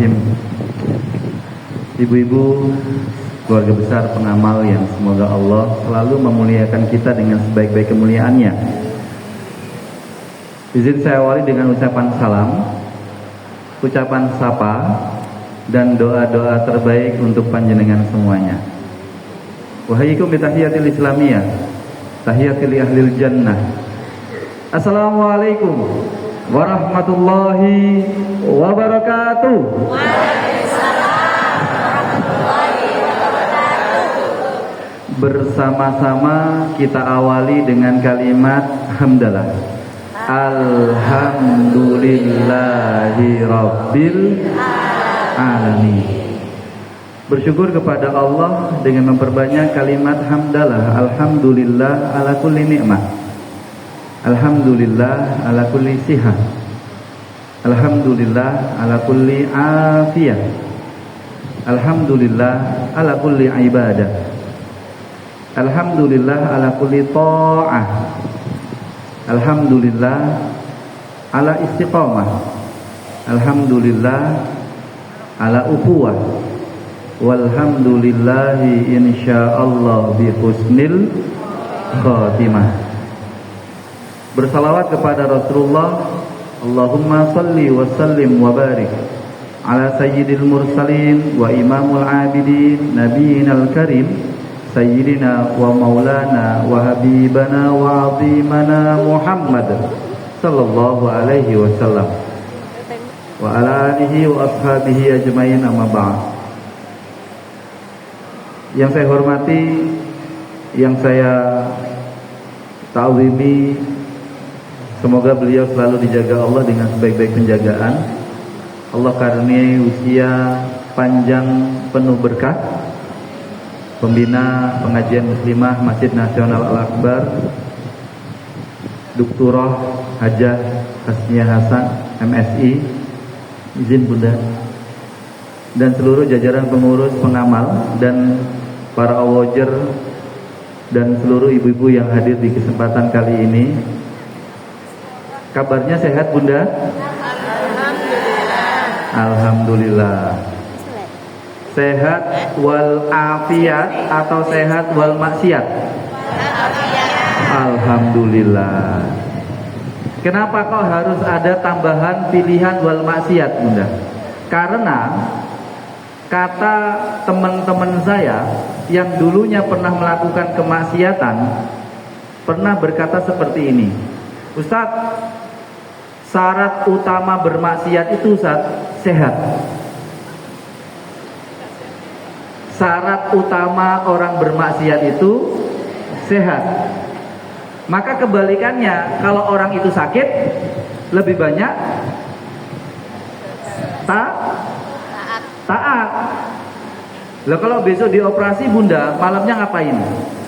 Bismillahirrahmanirrahim. Ibu-ibu, keluarga besar pengamal yang semoga Allah selalu memuliakan kita dengan sebaik-baik kemuliaannya. Izin saya awali dengan ucapan salam, ucapan sapa, dan doa-doa terbaik untuk panjenengan semuanya. Wahaikum bitahiyatil islamiyah, tahiyatil ahlil jannah. Assalamualaikum warahmatullahi wabarakatuh. Bersama-sama kita awali dengan kalimat hamdalah. Alhamdulillahi rabbil alamin. Bersyukur kepada Allah dengan memperbanyak kalimat hamdalah. Alhamdulillah ala kulli ni'mah. Alhamdulillah ala kulli sihat. Alhamdulillah ala kulli afiyah. Alhamdulillah ala kulli ibadah. Alhamdulillah ala kulli ta'ah. Alhamdulillah ala istiqamah. Alhamdulillah ala ukhuwah. Walhamdulillahi insyaallah bi husnil khatimah. Bersalawat kepada Rasulullah. Allahumma salli wa sallim wa barik ala sayyidil mursalin wa imamul abidin nabiyinal karim sayyidina wa maulana wa habibana wa azimana Muhammad sallallahu alaihi wasallam wa ala alihi wa ashabihi ajmain, amma ba'd. Yang saya hormati, yang saya ta'zimi, semoga beliau selalu dijaga Allah dengan sebaik-baik penjagaan. Allah karuniai usia panjang penuh berkah. Pembina pengajian muslimah Masjid Nasional Al-Akbar, Doktorah Hajah Hasniah Hasan MSI, izin Bunda, dan seluruh jajaran pengurus pengamal dan para awajer dan seluruh ibu-ibu yang hadir di kesempatan kali ini. Kabarnya sehat Bunda? Alhamdulillah. Alhamdulillah. Sehat wal afiat atau sehat wal maksiat? Alhamdulillah. Kenapa kok harus ada tambahan pilihan wal maksiat Bunda? Karena kata teman-teman saya yang dulunya pernah melakukan kemaksiatan pernah berkata seperti ini, Ustadz, syarat utama bermaksiat itu sehat. Syarat utama orang bermaksiat itu sehat. Maka kebalikannya, kalau orang itu sakit, lebih banyak taat. Lah kalau besok dioperasi Bunda, malamnya ngapain?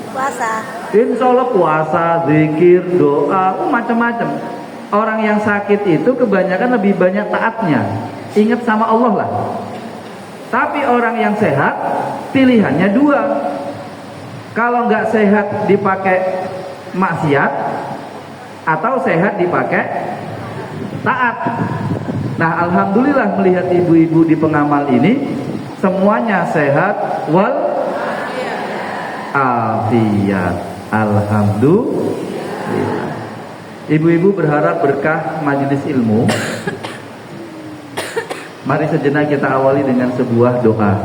Puasa. Insya Allah puasa, zikir, doa, macam-macam. Orang yang sakit itu kebanyakan lebih banyak taatnya, ingat sama Allah lah. Tapi orang yang sehat pilihannya dua. Kalau nggak sehat dipakai maksiat, atau sehat dipakai taat. Nah, alhamdulillah melihat ibu-ibu di pengamal ini semuanya sehat wal afiat. Alhamdulillah. Ibu-ibu berharap berkah majelis ilmu. Mari sejenak kita awali dengan sebuah doa.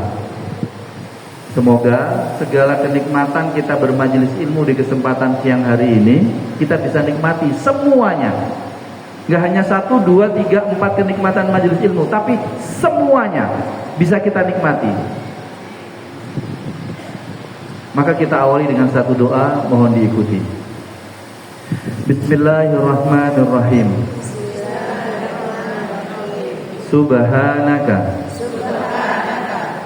Semoga segala kenikmatan kita bermajelis ilmu di kesempatan siang hari ini kita bisa nikmati semuanya. Gak hanya 1, 2, 3, 4 kenikmatan majelis ilmu, tapi semuanya bisa kita nikmati. Maka kita awali dengan satu doa, mohon diikuti. Bismillahirrahmanirrahim. Subhanaka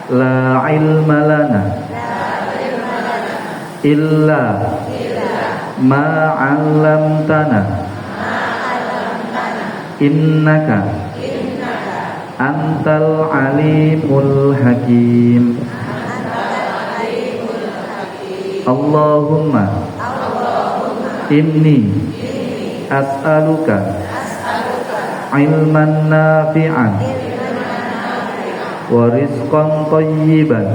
la ilma lana illa ma 'allamtana innaka antal alimul hakim. Allahumma inni as'aluka ilman nafi'an wa rizqan thayyiban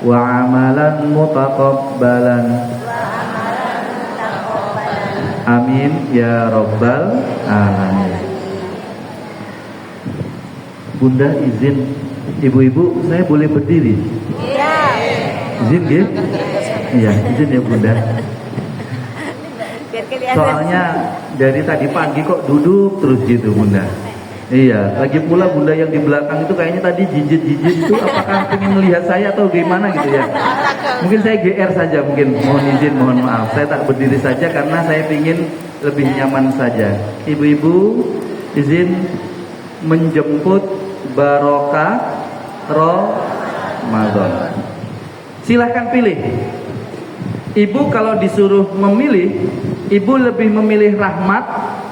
wa amalan mutaqabbalan. Amin ya rabbal alamin. Bunda izin, ibu-ibu saya boleh berdiri? Iya. Izin ya? Iya, izin ya Bunda. Soalnya dari tadi pagi kok duduk terus gitu Bunda. Iya, lagi pula Bunda yang di belakang itu kayaknya tadi jijit-jijit itu apakah pengen melihat saya atau gimana gitu ya. Mungkin saya GR saja, mungkin mohon izin, mohon maaf. Saya tak berdiri saja karena saya ingin lebih nyaman saja. Ibu-ibu izin menjemput barokah Ramadan. Silahkan pilih. Ibu kalau disuruh memilih, ibu lebih memilih rahmat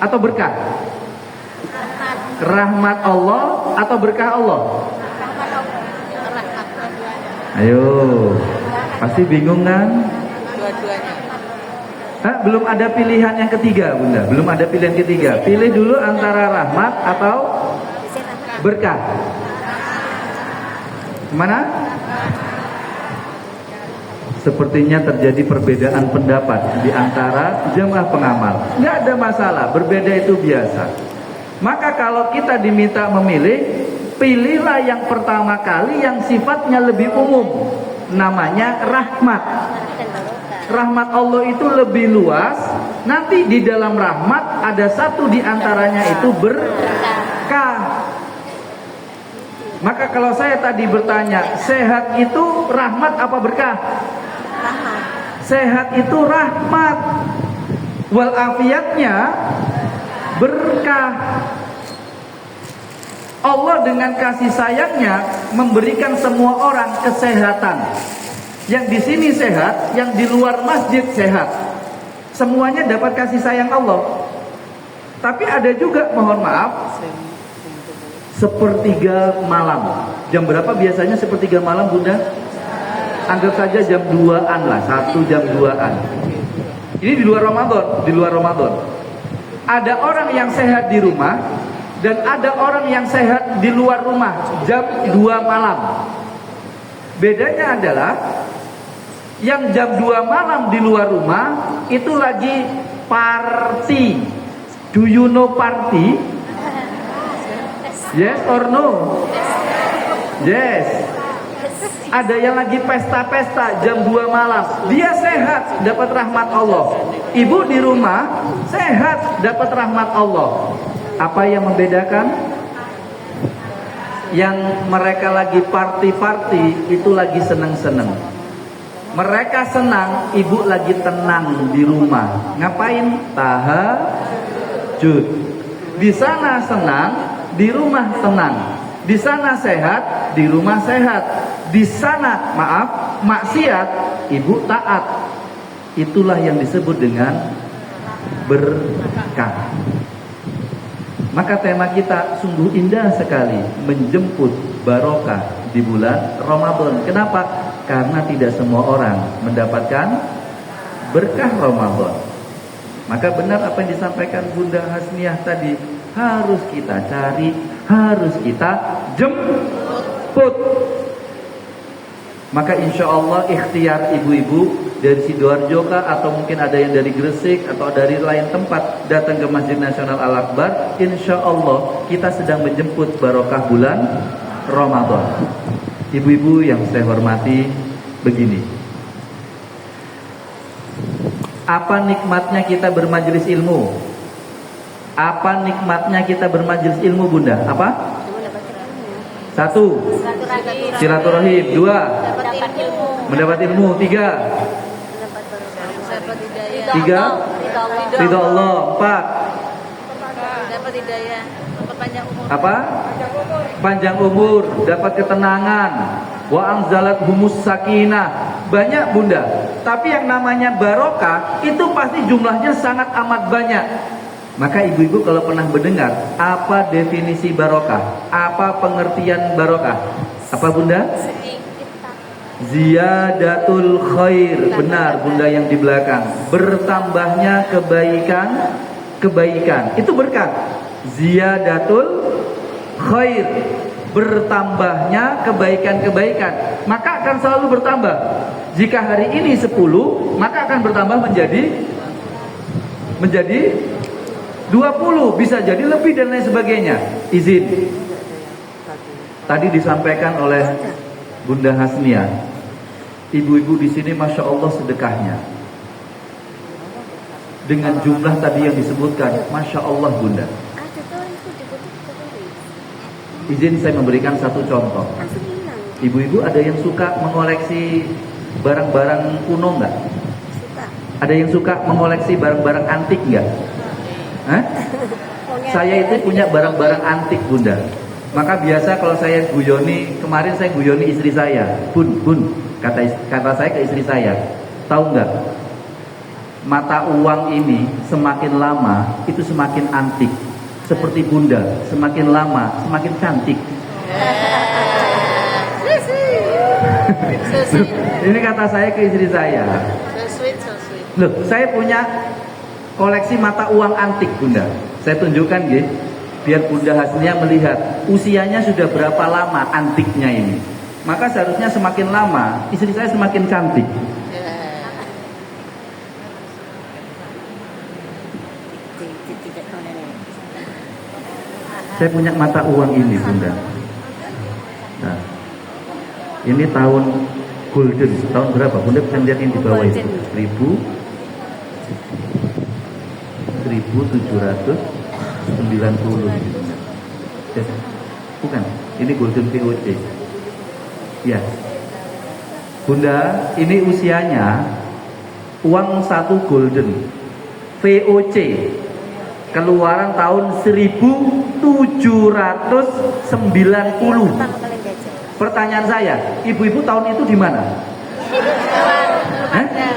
atau berkah? Rahmat Allah atau berkah Allah? Ayo, pasti bingung kan? Dua-duanya. Belum ada pilihan yang ketiga Bunda. Belum ada pilihan ketiga. Pilih dulu antara rahmat atau berkah. Mana? Sepertinya terjadi perbedaan pendapat di antara jemaah pengamal. Nggak ada masalah, berbeda itu biasa. Maka kalau kita diminta memilih, pilihlah yang pertama kali yang sifatnya lebih umum. Namanya rahmat. Rahmat Allah itu lebih luas. Nanti di dalam rahmat ada satu di antaranya itu berkah. Maka kalau saya tadi bertanya, sehat itu rahmat apa berkah? Rahmat. Sehat itu rahmat. Walafiatnya berkah. Allah dengan kasih sayangnya memberikan semua orang kesehatan. Yang di sini sehat, yang di luar masjid sehat. Semuanya dapat kasih sayang Allah. Tapi ada juga, mohon maaf, sepertiga malam. Jam berapa biasanya sepertiga malam Bunda? Anggap saja jam 2-an lah, 1 jam 2-an. Ini di luar Ramadan, di luar Ramadan. Ada orang yang sehat di rumah dan ada orang yang sehat di luar rumah jam 2 malam. Bedanya adalah yang jam 2 malam di luar rumah itu lagi party. Do you know party? Yes or no? Yes. Ada yang lagi pesta-pesta jam 2 malam. Dia sehat, dapat rahmat Allah. Ibu di rumah sehat, dapat rahmat Allah. Apa yang membedakan? Yang mereka lagi party-party itu lagi seneng-seneng. Mereka senang, ibu lagi tenang di rumah. Ngapain? Tahajud. Di sana senang, di rumah tenang. Di sana sehat, di rumah sehat. Di sana, maaf, maksiat, ibu taat. Itulah yang disebut dengan berkah. Maka tema kita sungguh indah sekali, menjemput barokah di bulan Ramadan. Kenapa? Karena tidak semua orang mendapatkan berkah Ramadan. Maka benar apa yang disampaikan Bunda Hasniah tadi, harus kita cari, harus kita jemput. Maka insya Allah ikhtiar ibu-ibu dari Sidoarjo atau mungkin ada yang dari Gresik atau dari lain tempat datang ke Masjid Nasional Al-Akbar, insya Allah kita sedang menjemput barokah bulan Ramadan. Ibu-ibu yang saya hormati, begini, apa nikmatnya kita bermajelis ilmu? Apa nikmatnya kita bermajelis ilmu Bunda? Apa? 1. Silaturahim. 2. Mendapat ilmu. 3. Ridha Allah. 4. Dapat hidayah. Panjang umur. Apa? Panjang umur. Dapat ketenangan. Wa anzalat humus sakinah. Banyak Bunda. Tapi yang namanya barokah itu pasti jumlahnya sangat amat banyak. Maka ibu-ibu kalau pernah mendengar apa definisi barokah, apa pengertian barokah, apa Bunda? Ziyadatul khair. Benar Bunda yang di belakang, bertambahnya kebaikan. Itu berkah. Ziyadatul khair, bertambahnya kebaikan-kebaikan, maka akan selalu bertambah. Jika hari ini 10, maka akan bertambah menjadi 20, bisa jadi lebih dan lain sebagainya. Izin. Tadi disampaikan oleh Bunda Hasnia, ibu-ibu di sini masya Allah sedekahnya. Dengan jumlah tadi yang disebutkan, masya Allah Bunda. Izin saya memberikan satu contoh. Ibu-ibu ada yang suka mengoleksi barang-barang kuno nggak? Ada yang suka mengoleksi barang-barang antik nggak? Hah? Saya itu punya barang-barang antik Bunda. Maka biasa kalau saya guyoni, kemarin saya guyoni istri saya, Bun, kata saya ke istri saya, tahu nggak? Mata uang ini semakin lama itu semakin antik. Seperti Bunda, semakin lama semakin cantik. Ini kata saya ke istri saya. So sweet. Loh, saya punya koleksi mata uang antik Bunda. Saya tunjukkan gitu, biar Bunda Hasnia melihat usianya sudah berapa lama antiknya ini. Maka seharusnya semakin lama istri saya semakin cantik. Saya punya mata uang ini Bunda. Nah, ini tahun golden, tahun berapa? Bunda bisa lihat ini di bawah itu. 1790. Bukan, ini golden VOC. Ya. Bunda, ini usianya uang satu golden VOC. Keluaran tahun 1790. Pertanyaan saya, ibu-ibu tahun itu di mana?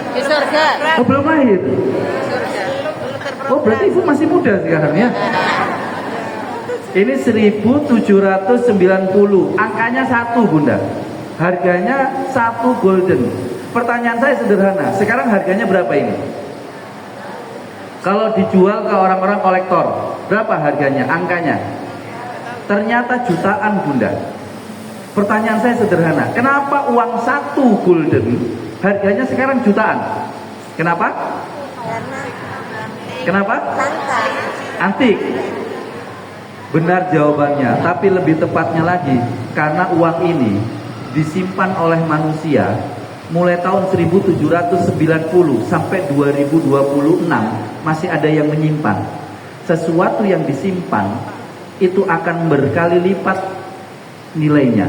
Di surga. Oh, belum lahir. Oh, berarti ibu masih muda sekarang ya. Ini 1790. Angkanya 1 Bunda. Harganya 1 golden. Pertanyaan saya sederhana, sekarang harganya berapa ini? Kalau dijual ke orang-orang kolektor, berapa harganya, angkanya? Ternyata jutaan Bunda. Pertanyaan saya sederhana, kenapa uang 1 golden harganya sekarang jutaan? Kenapa? Kenapa? Antik. Benar jawabannya, tapi lebih tepatnya lagi, karena uang ini disimpan oleh manusia mulai tahun 1790 sampai 2026 masih ada yang menyimpan. Sesuatu yang disimpan itu akan berkali lipat nilainya.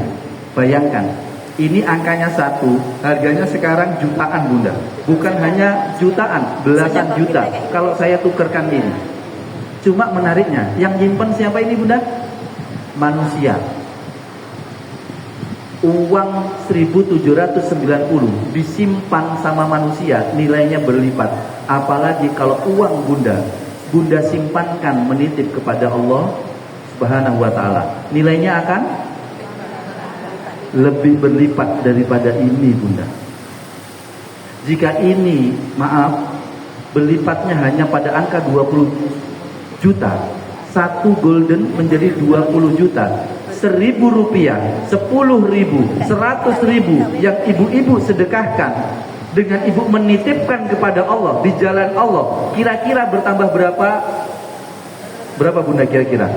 Bayangkan, ini angkanya 1, harganya sekarang jutaan Bunda. Bukan hanya jutaan, belasan juta kalau saya tukarkan ini. Cuma menariknya, yang nyimpan siapa ini Bunda? Manusia. Uang 1790 disimpan sama manusia, nilainya berlipat. Apalagi kalau uang Bunda simpankan menitip kepada Allah Subhanahu wa ta'ala, nilainya akan lebih berlipat daripada ini Bunda. Jika ini, maaf, berlipatnya hanya pada angka 20 juta, 1 golden menjadi 20 juta. 1.000 rupiah, 10.000, 100.000 yang ibu-ibu sedekahkan dengan ibu menitipkan kepada Allah di jalan Allah, kira-kira bertambah berapa? Berapa Bunda kira-kira?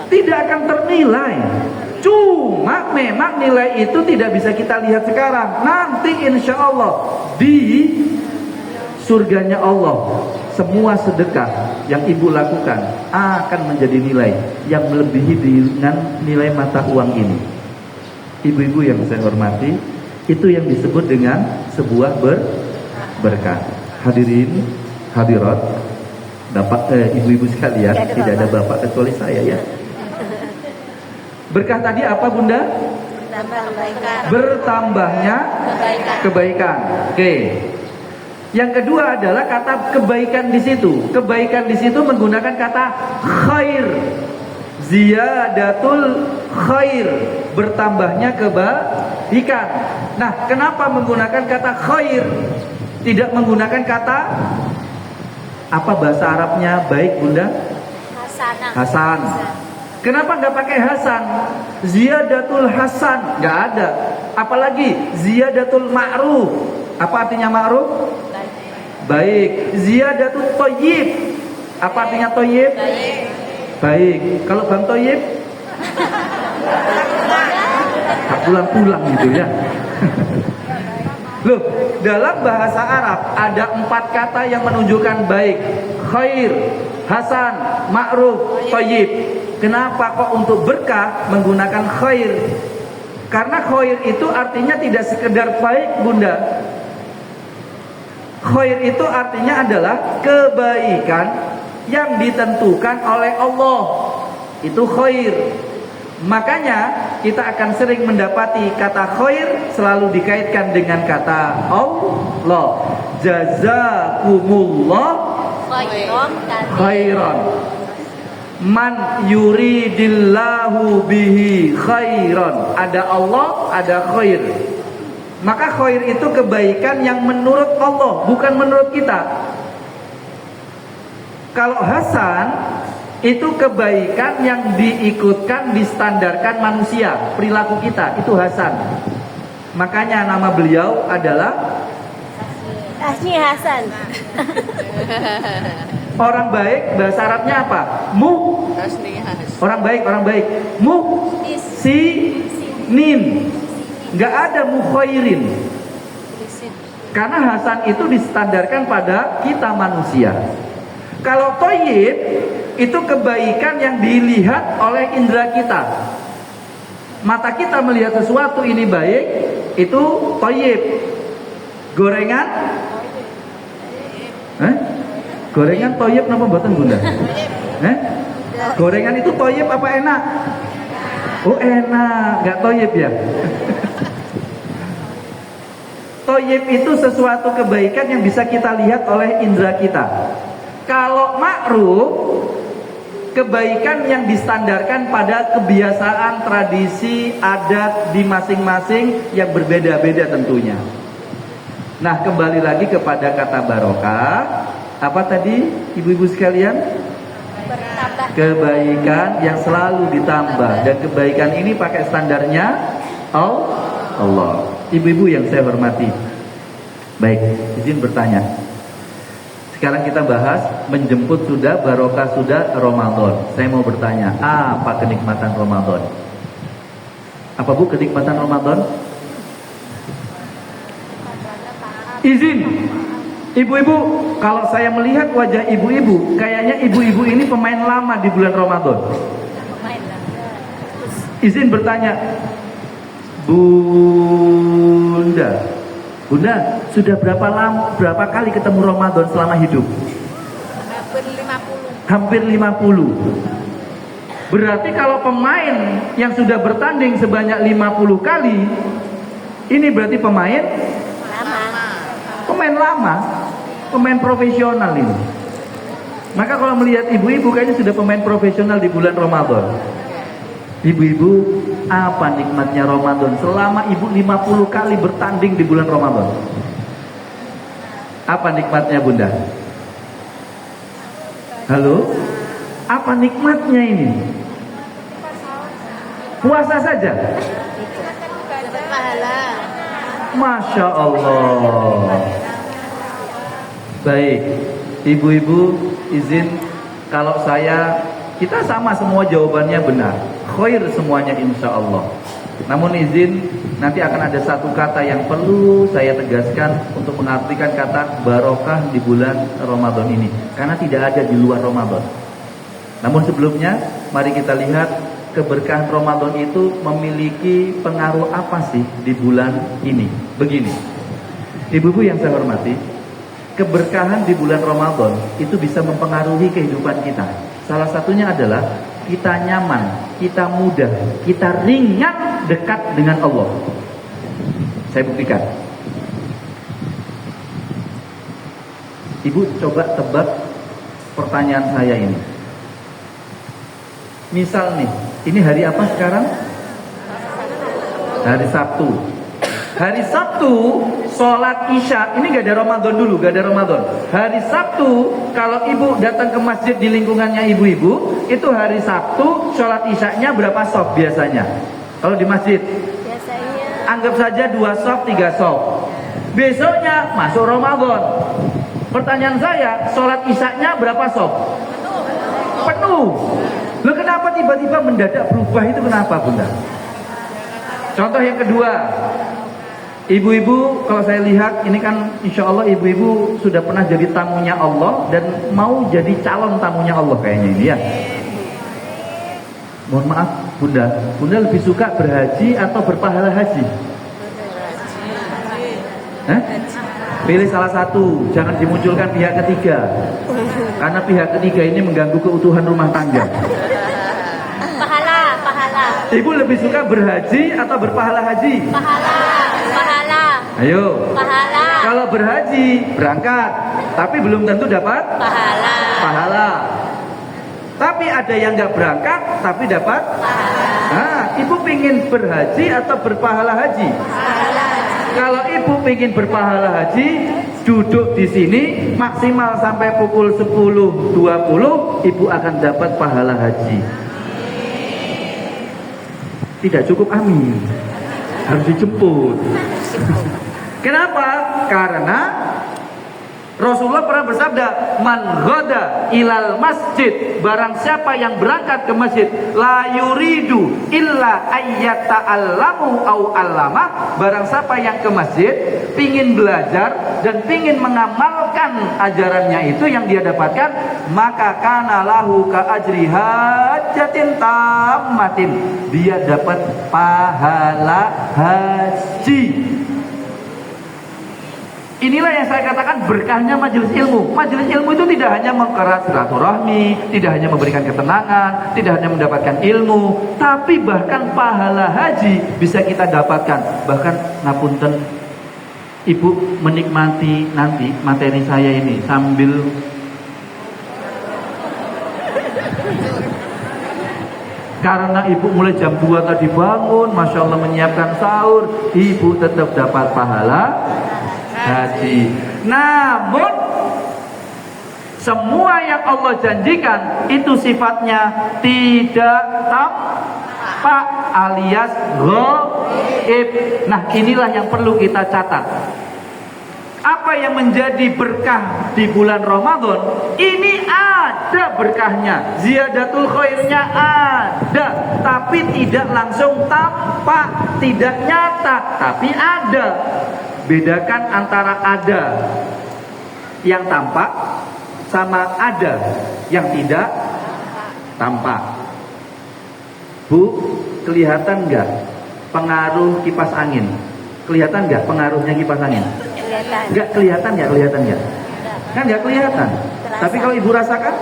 Tidak akan ternilai. Cuma memang nilai itu tidak bisa kita lihat sekarang. Nanti insya Allah di surganya Allah, semua sedekah yang ibu lakukan akan menjadi nilai yang melebihi dengan nilai mata uang ini. Ibu-ibu yang saya hormati, itu yang disebut dengan sebuah berkah. Hadirin, hadirat, ibu-ibu sekalian, tidak ada bapak kecuali saya ya. Berkah tadi apa Bunda? Bertambahnya kebaikan. Oke. Yang kedua adalah kata kebaikan di situ. Kebaikan di situ menggunakan kata khair. Ziyadatul khair, bertambahnya kebaikan. Nah, kenapa menggunakan kata khair? Tidak menggunakan kata apa bahasa Arabnya baik Bunda? Hasanah. Hasan. Kenapa nggak pakai Hasan? Ziyadatul Hasan nggak ada. Apalagi ziyadatul ma'ruf. Apa artinya ma'ruf? Baik. Ziyadatul thayyib. Apa artinya thayyib? Baik. Kalau Bang Thayyib? Tak pulang-pulang gitu ya. Loh, dalam bahasa Arab ada 4 kata yang menunjukkan baik. Khair, Hasan, ma'ruf, thayyib. Kenapa kok untuk berkah menggunakan khair? Karena khair itu artinya tidak sekedar baik, Bunda. Khair itu artinya adalah kebaikan yang ditentukan oleh Allah. Itu khair. Makanya kita akan sering mendapati kata khair selalu dikaitkan dengan kata Allah. Jazakumullah khairan. Man yuridillahu bihi khairan. Ada Allah, ada khair. Maka khair itu kebaikan yang menurut Allah, bukan menurut kita. Kalau Hasan itu kebaikan yang diikutkan, distandarkan manusia, perilaku kita, itu Hasan. Makanya nama beliau adalah Hasni Hasan. orang baik. Bahasa Arabnya apa? Orang baik, orang baik. Nin. Nggak ada mukhairin. Karena Hasan itu distandarkan pada kita manusia. Kalau thayyib itu kebaikan yang dilihat oleh indera kita. Mata kita melihat sesuatu ini baik, itu thayyib. Gorengan? Gorengan thayyib napa mboten, Bunda? Gorengan itu thayyib apa enak? Oh, enak, enggak thayyib ya. Thayyib itu sesuatu kebaikan yang bisa kita lihat oleh indera kita. Kalau ma'ruf, kebaikan yang distandarkan pada kebiasaan, tradisi, adat di masing-masing yang berbeda-beda tentunya. Nah, kembali lagi kepada kata barokah. Apa tadi ibu-ibu sekalian? Bertambah. Kebaikan yang selalu ditambah. Dan kebaikan ini pakai standarnya Allah. Ibu-ibu yang saya hormati, baik, izin bertanya. Sekarang kita bahas menjemput sudah, barokah sudah, Ramadan. Saya mau bertanya, apa kenikmatan Ramadan? Apa Bu kenikmatan Ramadan? Izin, ibu-ibu, kalau saya melihat wajah ibu-ibu, kayaknya ibu-ibu ini pemain lama di bulan Ramadan. Izin bertanya, Bunda, sudah berapa kali ketemu Ramadan selama hidup? Hampir 50. Berarti kalau pemain yang sudah bertanding sebanyak 50 kali, ini berarti pemain lama, pemain profesional ini. Maka kalau melihat ibu-ibu kayaknya sudah pemain profesional di bulan Ramadan. Ibu-ibu, apa nikmatnya Ramadan selama ibu 50 kali bertanding di bulan Ramadan? Apa nikmatnya, Bunda? Halo? Apa nikmatnya ini? Puasa saja? Masya Allah. Baik, ibu-ibu izin kalau kita sama semua jawabannya benar. Khair semuanya insya Allah. Namun izin nanti akan ada satu kata yang perlu saya tegaskan untuk mengartikan kata barokah di bulan Ramadan ini. Karena tidak ada di luar Ramadan. Namun sebelumnya mari kita lihat keberkahan Ramadan itu memiliki pengaruh apa sih di bulan ini. Begini, ibu-ibu yang saya hormati, keberkahan di bulan Ramadan itu bisa mempengaruhi kehidupan kita. Salah satunya adalah kita nyaman, kita mudah, kita ringan dekat dengan Allah. Saya buktikan. Ibu coba tebak pertanyaan saya ini. Misal nih, ini hari apa sekarang? Hari Sabtu. Hari Sabtu sholat isya, ini gak ada Ramadan dulu, gak ada Ramadan. Hari Sabtu kalau ibu datang ke masjid di lingkungannya ibu-ibu, itu hari Sabtu sholat isyanya berapa shop biasanya? Kalau di masjid, Biasanya anggap saja 2 shop, 3 shop. Besoknya masuk Ramadan. Pertanyaan saya, sholat isyanya berapa shop? Penuh. Loh, kenapa tiba-tiba mendadak berubah itu, kenapa Bunda? Contoh yang kedua, ibu-ibu kalau saya lihat ini kan insya Allah ibu-ibu sudah pernah jadi tamunya Allah dan mau jadi calon tamunya Allah kayaknya ini ya. Mohon maaf Bunda, Bunda lebih suka berhaji atau berpahala haji? Pilih salah satu, jangan dimunculkan pihak ketiga. Karena pihak ketiga ini mengganggu keutuhan rumah tangga. pahala. Ibu lebih suka berhaji atau berpahala haji? Pahala. Ayo. Pahala. Kalau berhaji, berangkat, tapi belum tentu dapat pahala. Tapi ada yang nggak berangkat, tapi dapat pahala. Nah, ibu pingin berhaji atau berpahala haji? Kalau ibu pingin berpahala haji, duduk di sini maksimal sampai pukul 10.20, ibu akan dapat pahala haji. Tidak cukup amin, harus dijemput. Kenapa? Karena Rasulullah pernah bersabda, man ghada ilal masjid, barang siapa yang berangkat ke masjid, la yuridu illa ayyata'allamu au allama, barang siapa yang ke masjid pingin belajar dan pingin mengamalkan ajarannya itu yang dia dapatkan, maka kana lahu ka ajri hajatin tammatin, dia dapat pahala haji. Inilah yang saya katakan berkahnya majelis ilmu. Majelis ilmu itu tidak hanya mengerat silaturahmi, tidak hanya memberikan ketenangan, tidak hanya mendapatkan ilmu, tapi bahkan pahala haji bisa kita dapatkan. Bahkan ngapunten, ibu menikmati nanti materi saya ini sambil karena ibu mulai jam 2 tadi bangun, Masya Allah menyiapkan sahur, ibu tetap dapat pahala haji. Namun semua yang Allah janjikan itu sifatnya tidak tampak alias ghaib. Nah, inilah yang perlu kita catat. Apa yang menjadi berkah di bulan Ramadan ini ada berkahnya, ziyadatul khairnya ada, tapi tidak langsung tampak, tidak nyata, tapi ada. Bedakan antara ada yang tampak sama ada yang tidak tampak. Bu, kelihatan nggak pengaruh kipas angin? Kelihatan nggak pengaruhnya kipas angin? Kelihatan. Nggak kelihatan ya, kelihatan nggak? Kan nggak kelihatan. Tapi kalau ibu rasakan,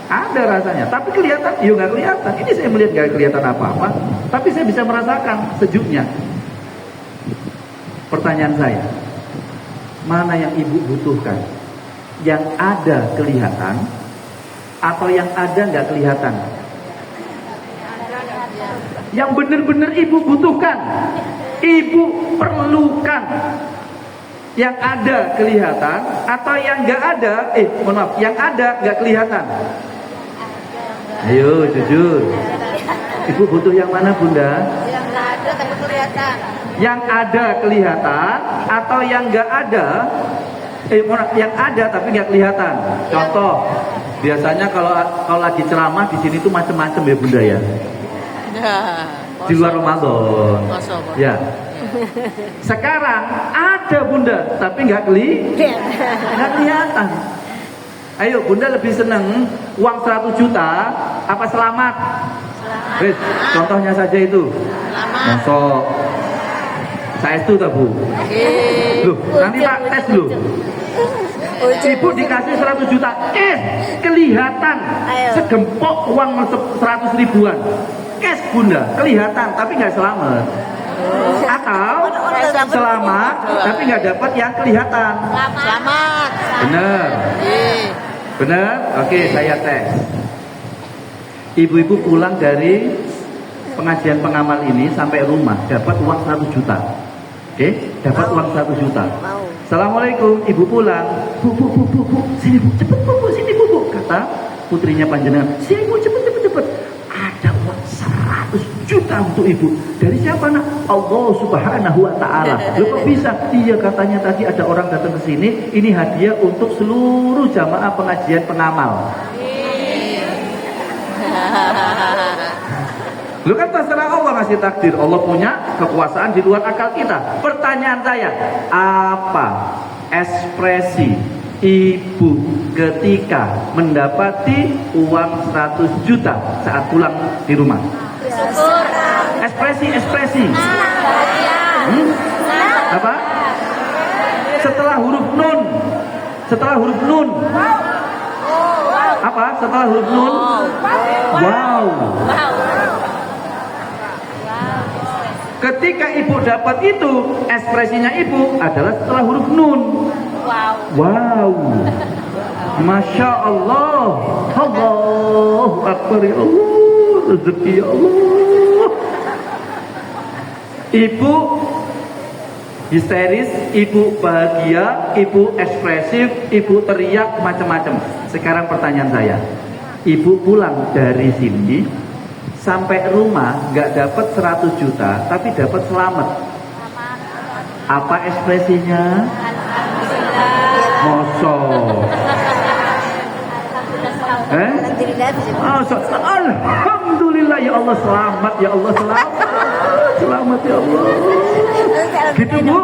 ada rasanya. Tapi kelihatan, yuk nggak kelihatan. Ini saya melihat nggak kelihatan apa-apa, tapi saya bisa merasakan sejuknya. Pertanyaan saya, mana yang ibu butuhkan? Yang ada kelihatan atau yang ada nggak kelihatan? Yang benar-benar ibu butuhkan, ibu perlukan. Yang ada kelihatan atau yang nggak ada? Mohon maaf, yang ada nggak kelihatan? Ayo jujur, ibu butuh yang mana Bunda? Yang nggak ada tapi kelihatan. Yang ada kelihatan atau yang nggak ada? Yang ada tapi nggak kelihatan. Contoh, biasanya kalau lagi ceramah di sini tuh macam-macam ya Bunda ya. Di luar Ramadan. Ya. Sekarang ada Bunda tapi nggak kelihatan. Ayo Bunda lebih seneng uang 100 juta apa selamat? Contohnya saja itu. Masuk. Saya itu tak Bu? Loh, nanti Pak tes loh. Ibu dikasih 100 juta, kelihatan segempok uang 100 ribuan. Cash Bunda, kelihatan tapi nggak selamat. Atau selamat tapi nggak dapat yang kelihatan. Selamat. Benar. Benar? Oke, saya tes. Ibu-ibu pulang dari pengajian pengamal ini sampai rumah dapat uang 100 juta. Oke, dapat uang 100 juta. Mau. Assalamualaikum, ibu pulang. Bu, sini bu, cepet bu, sini bu. Kata putrinya panjenengan, sini bu, cepet. Ada uang 100 juta untuk ibu. Dari siapa nak? Allah Subhanahu Wa Taala. Loh kok bisa? Iya katanya tadi ada orang datang ke sini. Ini hadiah untuk seluruh jamaah pengajian pengamal. Lu kan terserah Allah ngasih takdir. Allah punya kekuasaan di luar akal kita. Pertanyaan saya, apa ekspresi ibu ketika mendapati uang 100 juta saat pulang di rumah? Syukur. Ekspresi. Apa? Setelah huruf nun. Apa? Setelah huruf nun? Wow. Ketika ibu dapat itu, ekspresinya ibu adalah setelah huruf nun. Wow. Masya Allah. Allahu Akbar ya Allah. Rezeki ya Allah. Ibu histeris, ibu bahagia, ibu ekspresif, ibu teriak macam-macam. Sekarang pertanyaan saya, ibu pulang dari sini sampai rumah nggak dapat 100 juta, tapi dapat selamat. Apa ekspresinya? Mosok. Alhamdulillah ya Allah, selamat ya Allah, selamat ya Allah. Gitu bu?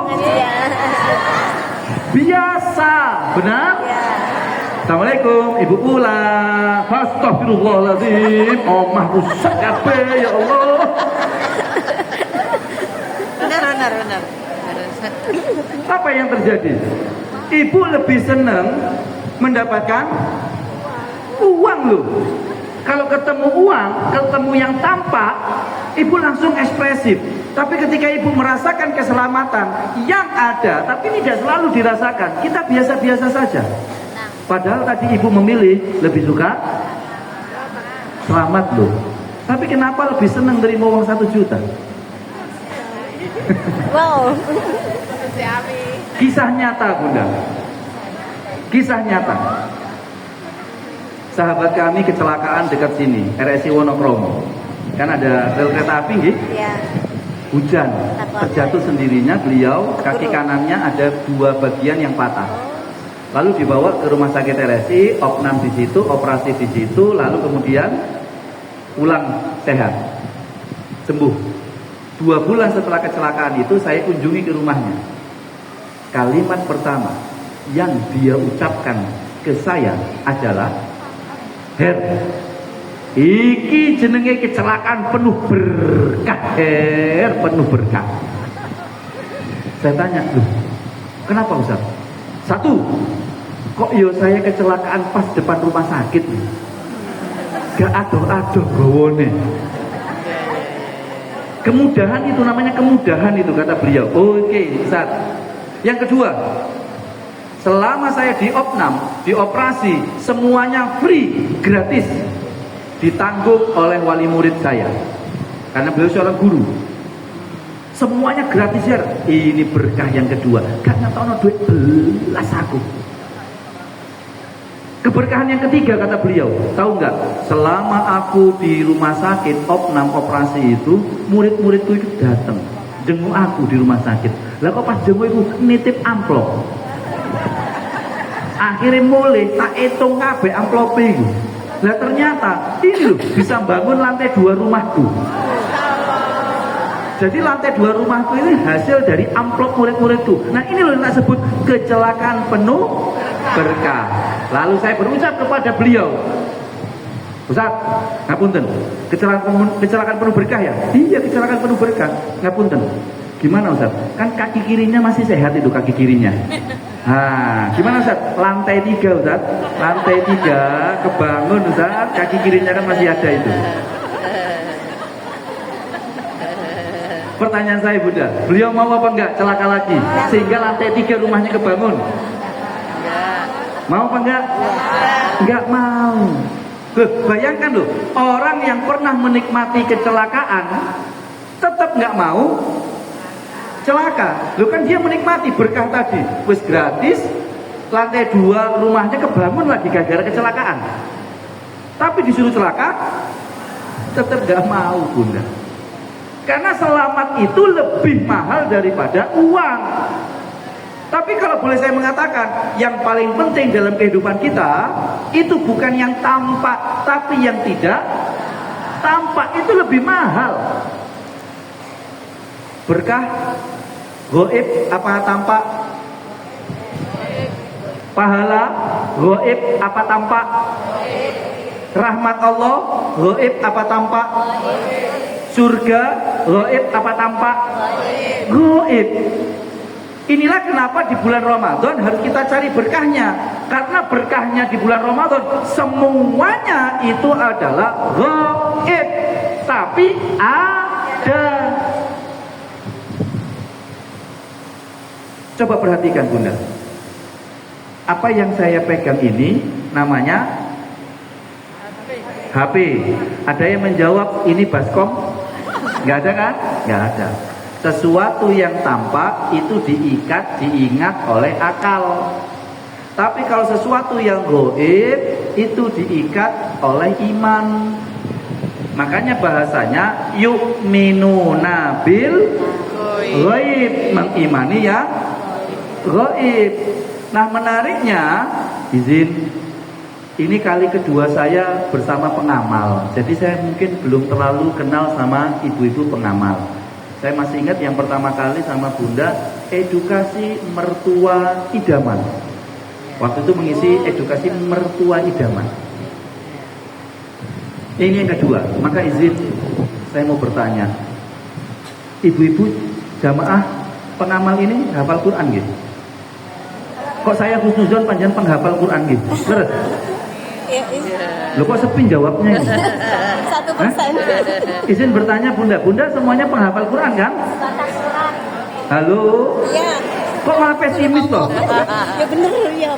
Biasa, benar? Assalamualaikum, ibu pulang. Astagfirullahaladzim, omah rusak kabeh ya Allah. Benar. Apa yang terjadi? Ibu lebih senang mendapatkan uang loh. Kalau ketemu uang, ketemu yang tampak, ibu langsung ekspresif. Tapi ketika ibu merasakan keselamatan yang ada, tapi tidak selalu dirasakan, kita biasa-biasa saja. Padahal tadi ibu memilih lebih suka selamat loh. Tapi kenapa lebih senang terima uang 1 juta? Wow. Kisah nyata bunda. Kisah nyata. Sahabat kami kecelakaan dekat sini, RSI Wonokromo. Kan ada rel kereta api gitu. Ya. Hujan, terjatuh sendirinya, beliau kaki kanannya ada 2 bagian yang patah. Lalu dibawa ke rumah sakit RSI, opnam di situ, operasi di situ, lalu kemudian pulang sehat, sembuh. 2 bulan setelah kecelakaan itu saya kunjungi ke rumahnya. Kalimat pertama yang dia ucapkan ke saya adalah, Her, iki jenenge kecelakaan penuh berkah, Her, penuh berkah. Saya tanya, loh, kenapa Ustaz? 1, kok yo saya kecelakaan pas depan rumah sakit? Gak adoh-adoh gawone. Kemudahan itu namanya kemudahan itu, kata beliau. Oke, Ustaz. Yang kedua, selama saya di opnam, di operasi, semuanya free, gratis, ditanggung oleh wali murid saya, karena beliau seorang guru. Semuanya gratis ya. Ini berkah yang kedua. Karena tahu duit belas aku. Keberkahan yang ketiga kata beliau, tahu nggak? Selama aku di rumah sakit opnam operasi itu, murid-muridku itu datang jenguk aku di rumah sakit. Lah kok pas jenguk itu nitip amplop. Akhirnya mulai tak hitung kabeh amplop itu. Lah ternyata ini loh bisa bangun lantai 2 rumahku. Jadi lantai 2 rumahku ini hasil dari amplop murid-muridku. Nah ini loh yang tak sebut kecelakaan penuh berkah. Lalu saya berucap kepada beliau, Ustaz, ngapunten, kecelakaan penuh berkah ya? Iya, kecelakaan penuh berkah. Ngapunten. Gimana Ustaz? Kan kaki kirinya masih sehat itu, kaki kirinya. Nah, gimana Ustaz? Lantai 3 Ustaz. Lantai 3 kebangun Ustaz, kaki kirinya kan masih ada itu. Pertanyaan saya Bunda, beliau mau apa enggak celaka lagi sehingga lantai 3 rumahnya kebangun? Mau apa enggak? Enggak mau. Bayangkan loh, orang yang pernah menikmati kecelakaan tetap nggak mau celaka. Loh kan dia menikmati berkah tadi, wis gratis, lantai 2 rumahnya kebangun lagi gara-gara kecelakaan. Tapi disuruh celaka, tetap nggak mau, Bunda. Karena selamat itu lebih mahal daripada uang. Tapi kalau boleh saya mengatakan, yang paling penting dalam kehidupan kita itu bukan yang tampak, tapi yang tidak tampak itu lebih mahal. Berkah gaib apa tampak? Pahala gaib apa tampak? Rahmat Allah gaib apa tampak? Surga gaib apa tampak? Gaib. Inilah kenapa di bulan Ramadan harus kita cari berkahnya. Karena berkahnya di bulan Ramadan semuanya itu adalah gaib, tapi ada. Coba perhatikan Bunda. Apa yang saya pegang ini namanya HP. Ada yang menjawab ini baskom? Nggak ada kan? Nggak ada. Sesuatu yang tampak itu diingat oleh akal. Tapi kalau sesuatu yang gaib itu diikat oleh iman. Makanya bahasanya yu'minuna bil gaib, mengimani ya gaib. Nah menariknya, izin, ini kali kedua saya bersama pengamal. Jadi saya mungkin belum terlalu kenal sama ibu-ibu pengamal. Saya masih ingat yang pertama kali sama Bunda edukasi mertua idaman. Waktu itu mengisi edukasi mertua idaman. Ini yang kedua. Maka izin saya mau bertanya, ibu-ibu jamaah pengamal ini hafal Quran gitu? Kok saya khusnuzon panjang penghafal Quran gitu? Terus? Loh kok sepi jawabnya gitu? 1%. Izin bertanya Bunda, Bunda semuanya penghafal Quran kan? Halo? Iya. Kok malah pesimis loh? Ya bener ya.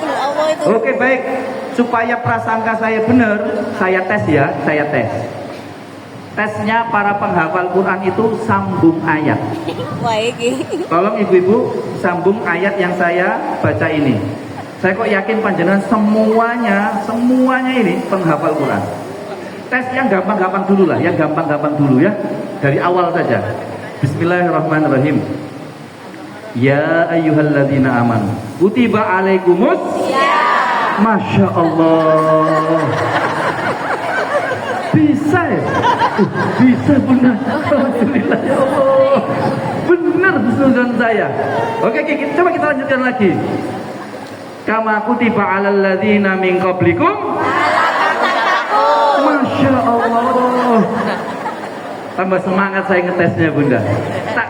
Allah itu. Oke baik, supaya prasangka saya benar, saya tes ya, saya tes. Tesnya para penghafal Quran itu sambung ayat. Baik. Tolong ibu-ibu sambung ayat yang saya baca ini. Saya kok yakin panjenengan semuanya ini penghafal Quran. Tes yang gampang-gampang dulu lah, yang gampang-gampang dulu ya. Dari awal saja. Bismillahirrahmanirrahim. Ya ayyuhalladzina amanu kutiba alaikumus. Ya. Masya Allah. Bisa ya? Bisa Bunda. Alhamdulillah ya Allah. Benar bismillah saya. Oke, coba kita lanjutkan lagi. Kama kutiba alal ladzina min qablikum. Masya Allah. Tambah semangat saya ngetesnya Bunda. Tak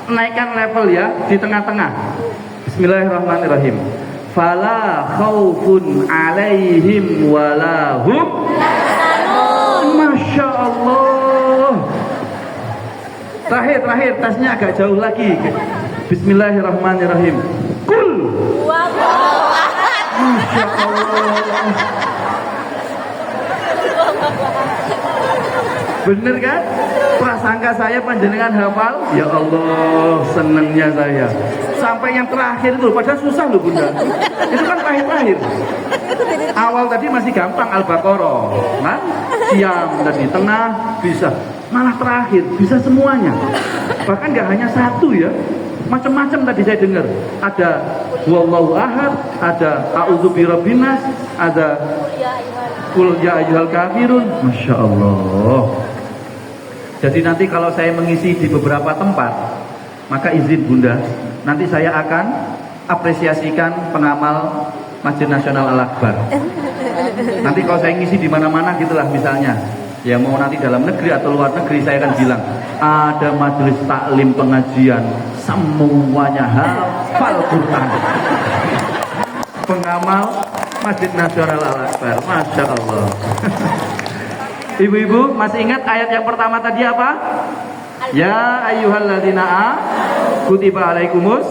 naikkan level ya di tengah-tengah. Bismillahirrahmanirrahim. Fala khaufun alaihim walahum. Masya Allah. Terakhir tesnya agak jauh lagi. Bismillahirrahmanirrahim. Kul. Masya Allah. Bener kan? Prasangka saya panjenengan hafal. Ya Allah, senengnya saya. Sampai yang terakhir itu, padahal susah loh Bunda. Itu kan terakhir. Awal tadi masih gampang Al-Baqarah, kan? Siam tadi tengah bisa. Malah terakhir bisa semuanya. Bahkan nggak hanya satu ya. Macam-macam tadi saya dengar. Ada Wallahu ahad, ada A'udzu birabbin nas, ada Qul ya ayyuhal kafirun. Masya Allah. Jadi nanti kalau saya mengisi di beberapa tempat, maka izin Bunda, nanti saya akan apresiasikan pengamal Masjid Nasional Al-Akbar. Nanti kalau saya ngisi di mana-mana gitulah misalnya, ya mau nanti dalam negeri atau luar negeri, saya akan bilang ada majelis taklim pengajian, semuanya hafal Quran. Pengamal Masjid Nasional Al-Akbar. Masya Allah. Ibu-ibu masih ingat ayat yang pertama tadi apa? Ya ayyuhalladzina kutiba alaikumus.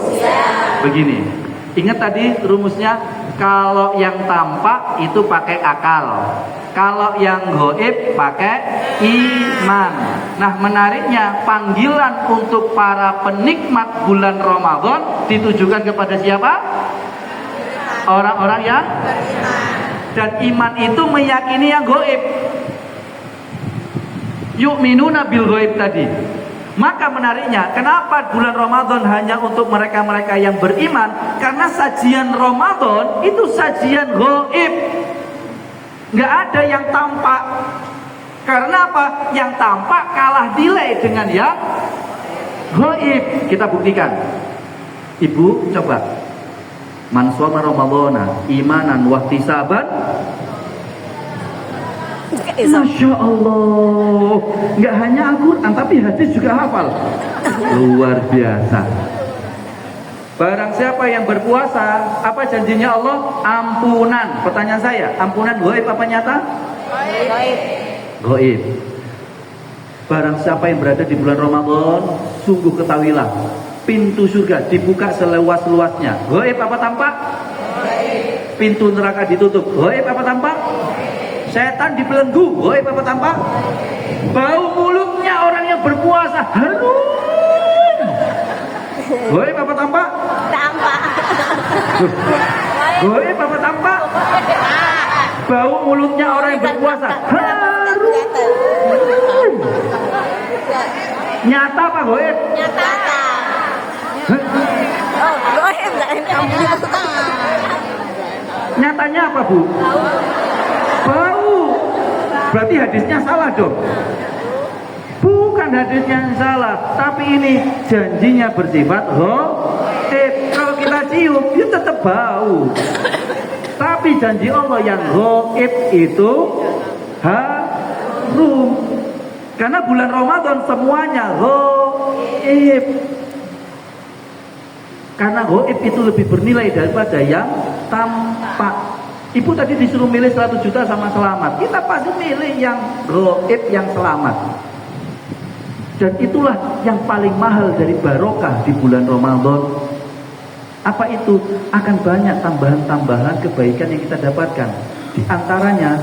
Begini. Ingat tadi rumusnya, kalau yang tampak itu pakai akal, Kalau yang gaib pakai iman. Nah, menariknya panggilan untuk para penikmat bulan Ramadan ditujukan kepada siapa? Orang-orang yang dan iman itu meyakini yang gaib. Yu'minuna bil gaib tadi. Maka menariknya, kenapa bulan Ramadan hanya untuk mereka-mereka yang beriman? Karena sajian Ramadan itu sajian gaib. Nggak ada yang tampak. Karena apa? Yang tampak kalah nilai dengan yang gaib. Kita buktikan. Ibu coba. Man shoma Ramadhana imanan wa ihtisaban. Masya Allah. Nggak hanya Al-Quran tapi hadis juga hafal. Luar biasa. Barang siapa yang berpuasa, apa janjinya Allah? Ampunan. Pertanyaan saya, ampunan gaib apa nyata? Gaib. Gaib. Barang siapa yang berada di bulan Ramadan, sungguh ketahuilah, pintu surga dibuka seluas-luasnya. Gaib apa tampak? Gaib. Pintu neraka ditutup. Gaib apa tampak? Setan dibelenggu. Gaib apa tampak? Bau mulutnya orang yang berpuasa harum. Gaib apa tampak? Tampak. Gaib apa tampak? Bau mulutnya orang yang berpuasa harum. Nyata apa gaib? Nyata. Oh, gaib enggak kamu. Nyatanya apa, Bu? Bau. Berarti hadisnya salah dong. Bukan hadisnya yang salah, tapi ini janjinya bersifat gaib. Kalau kita cium, itu tetap bau. Tapi janji Allah yang gaib itu harum. Karena bulan Ramadan semuanya gaib. Karena gaib itu lebih bernilai daripada yang tampak. Ibu tadi disuruh milih 100 juta sama selamat. Kita pasti milih yang gaib, yang selamat. Dan itulah yang paling mahal dari barokah di bulan Ramadan. Apa itu? Akan banyak tambahan-tambahan kebaikan yang kita dapatkan. Di antaranya,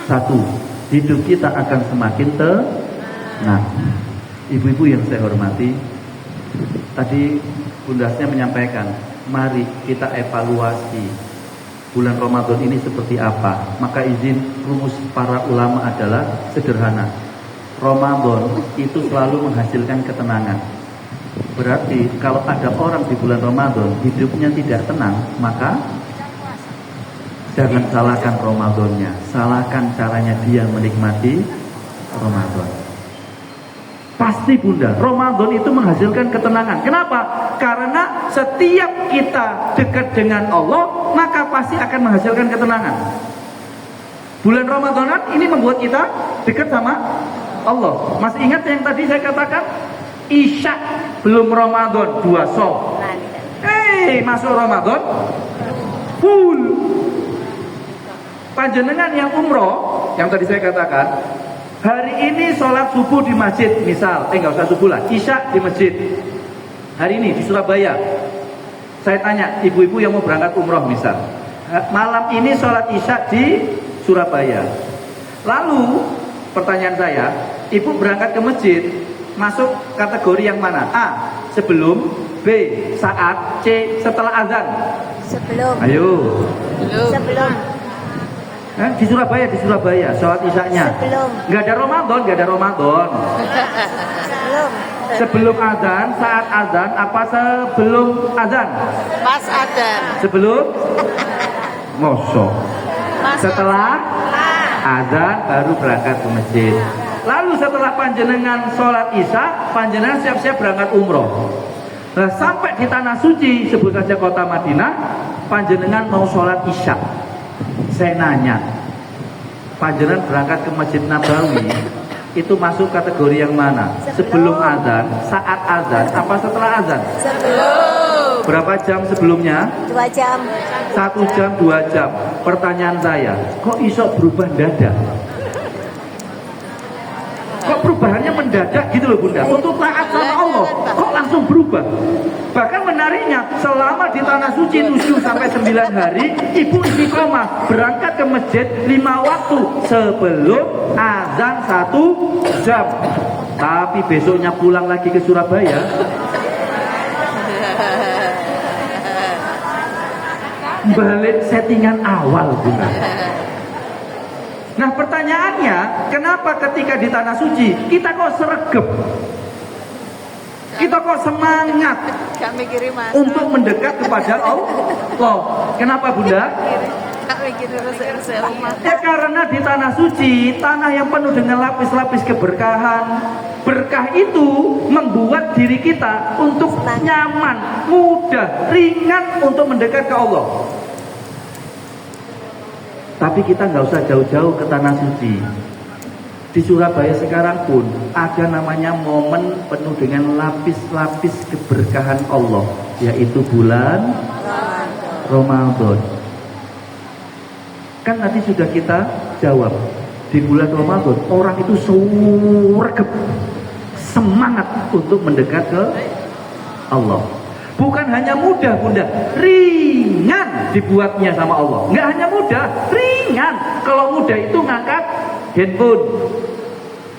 satu, hidup kita akan semakin tenang. Ibu-ibu yang saya hormati, tadi bundasnya menyampaikan, mari kita evaluasi bulan Ramadan ini seperti apa. Maka izin rumus para ulama adalah sederhana. Ramadan itu selalu menghasilkan ketenangan. Berarti kalau ada orang di bulan Ramadan hidupnya tidak tenang, maka jangan salahkan Ramadannya, salahkan caranya dia menikmati Ramadan. Pasti Bunda, Ramadan itu menghasilkan ketenangan. Kenapa? Karena setiap kita dekat dengan Allah, maka pasti akan menghasilkan ketenangan. Bulan Ramadan ini membuat kita dekat sama Allah. Masih ingat yang tadi saya katakan? Isya belum Ramadan 2 sholat. Masuk Ramadan full. Panjenengan yang umroh, yang tadi saya katakan, hari ini sholat subuh di masjid, misal, enggak usah subuh lah, Isya di masjid. Hari ini di Surabaya. Saya tanya, ibu-ibu yang mau berangkat umroh misal, malam ini sholat Isya di Surabaya. Lalu, pertanyaan saya, ibu berangkat ke masjid, masuk kategori yang mana? A, sebelum, B, saat, C, setelah azan. Sebelum. Ayo. Sebelum. Di Surabaya, sholat Isyanya. Sebelum. Nggak ada Ramadan. Sebelum. Sebelum azan, saat azan, apa sebelum azan? Pas azan. Sebelum? Mosok. Pas Setelah azan baru berangkat ke masjid. Lalu setelah panjenengan sholat Isya, panjenengan siap-siap berangkat umroh. Nah, sampai di tanah suci, sebut saja kota Madinah, panjenengan mau sholat Isya. Saya nanya, panjenengan berangkat ke Masjid Nabawi, itu masuk kategori yang mana? Sebelum azan, saat azan, apa setelah azan? Sebelum. Berapa jam sebelumnya? 2 jam. 1 jam, 2 jam. Pertanyaan saya, kok iso berubah mendadak? Kok perubahannya mendadak gitu loh Bunda? Untuk taat sama Allah, kok langsung berubah? Bahkan menariknya, selama di tanah suci 7 sampai 9 hari, ibu istiqomah berangkat ke masjid 5 waktu sebelum azan 1 jam. Tapi besoknya pulang lagi ke Surabaya. Balik settingan awal, Bunda. Nah, pertanyaannya, kenapa ketika di tanah suci kita kok sregep? Kita kok semangat Kami kirim mas. untuk mendekat kepada Allah? Kenapa, Bunda? Kami kirim rumah. Ya karena di tanah suci, tanah yang penuh dengan lapis-lapis keberkahan. Berkah itu membuat diri kita untuk nyaman, mudah, ringan untuk mendekat ke Allah. Tapi kita nggak usah jauh-jauh ke tanah suci. Di Surabaya sekarang pun ada namanya momen penuh dengan lapis-lapis keberkahan Allah, yaitu bulan Ramadan. Kan nanti sudah kita jawab, di bulan Ramadan orang itu sregep, semangat untuk mendekat ke Allah. Bukan hanya mudah, Bunda, ringan dibuatnya sama Allah. Nggak hanya mudah, ringan. Kalau mudah itu ngangkat handphone,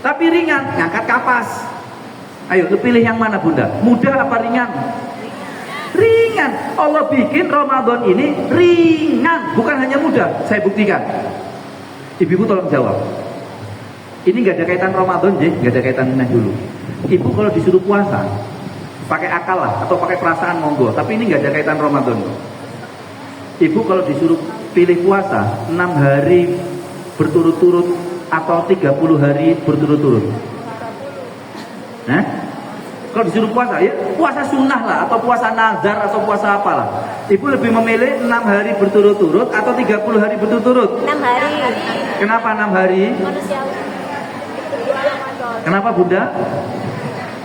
tapi ringan ngangkat kapas. Ayo, lu pilih yang mana, Bunda? Mudah apa ringan? Ringan. Allah bikin Ramadan ini ringan, bukan hanya mudah. Saya buktikan. Ibu tolong jawab. Ini nggak ada kaitan Ramadan, nggak ada kaitannya dulu. Ibu kalau disuruh puasa, pakai akal lah atau pakai perasaan monggo, tapi ini nggak ada kaitan Ramadan. Ibu kalau disuruh pilih puasa 6 hari berturut-turut atau 30 hari berturut-turut, nah, kalau disuruh puasa ya puasa sunnah lah atau puasa nazar atau puasa apalah, ibu lebih memilih 6 hari berturut-turut atau 30 hari berturut-turut? 6 hari. Kenapa 6 hari? Kenapa, Bunda?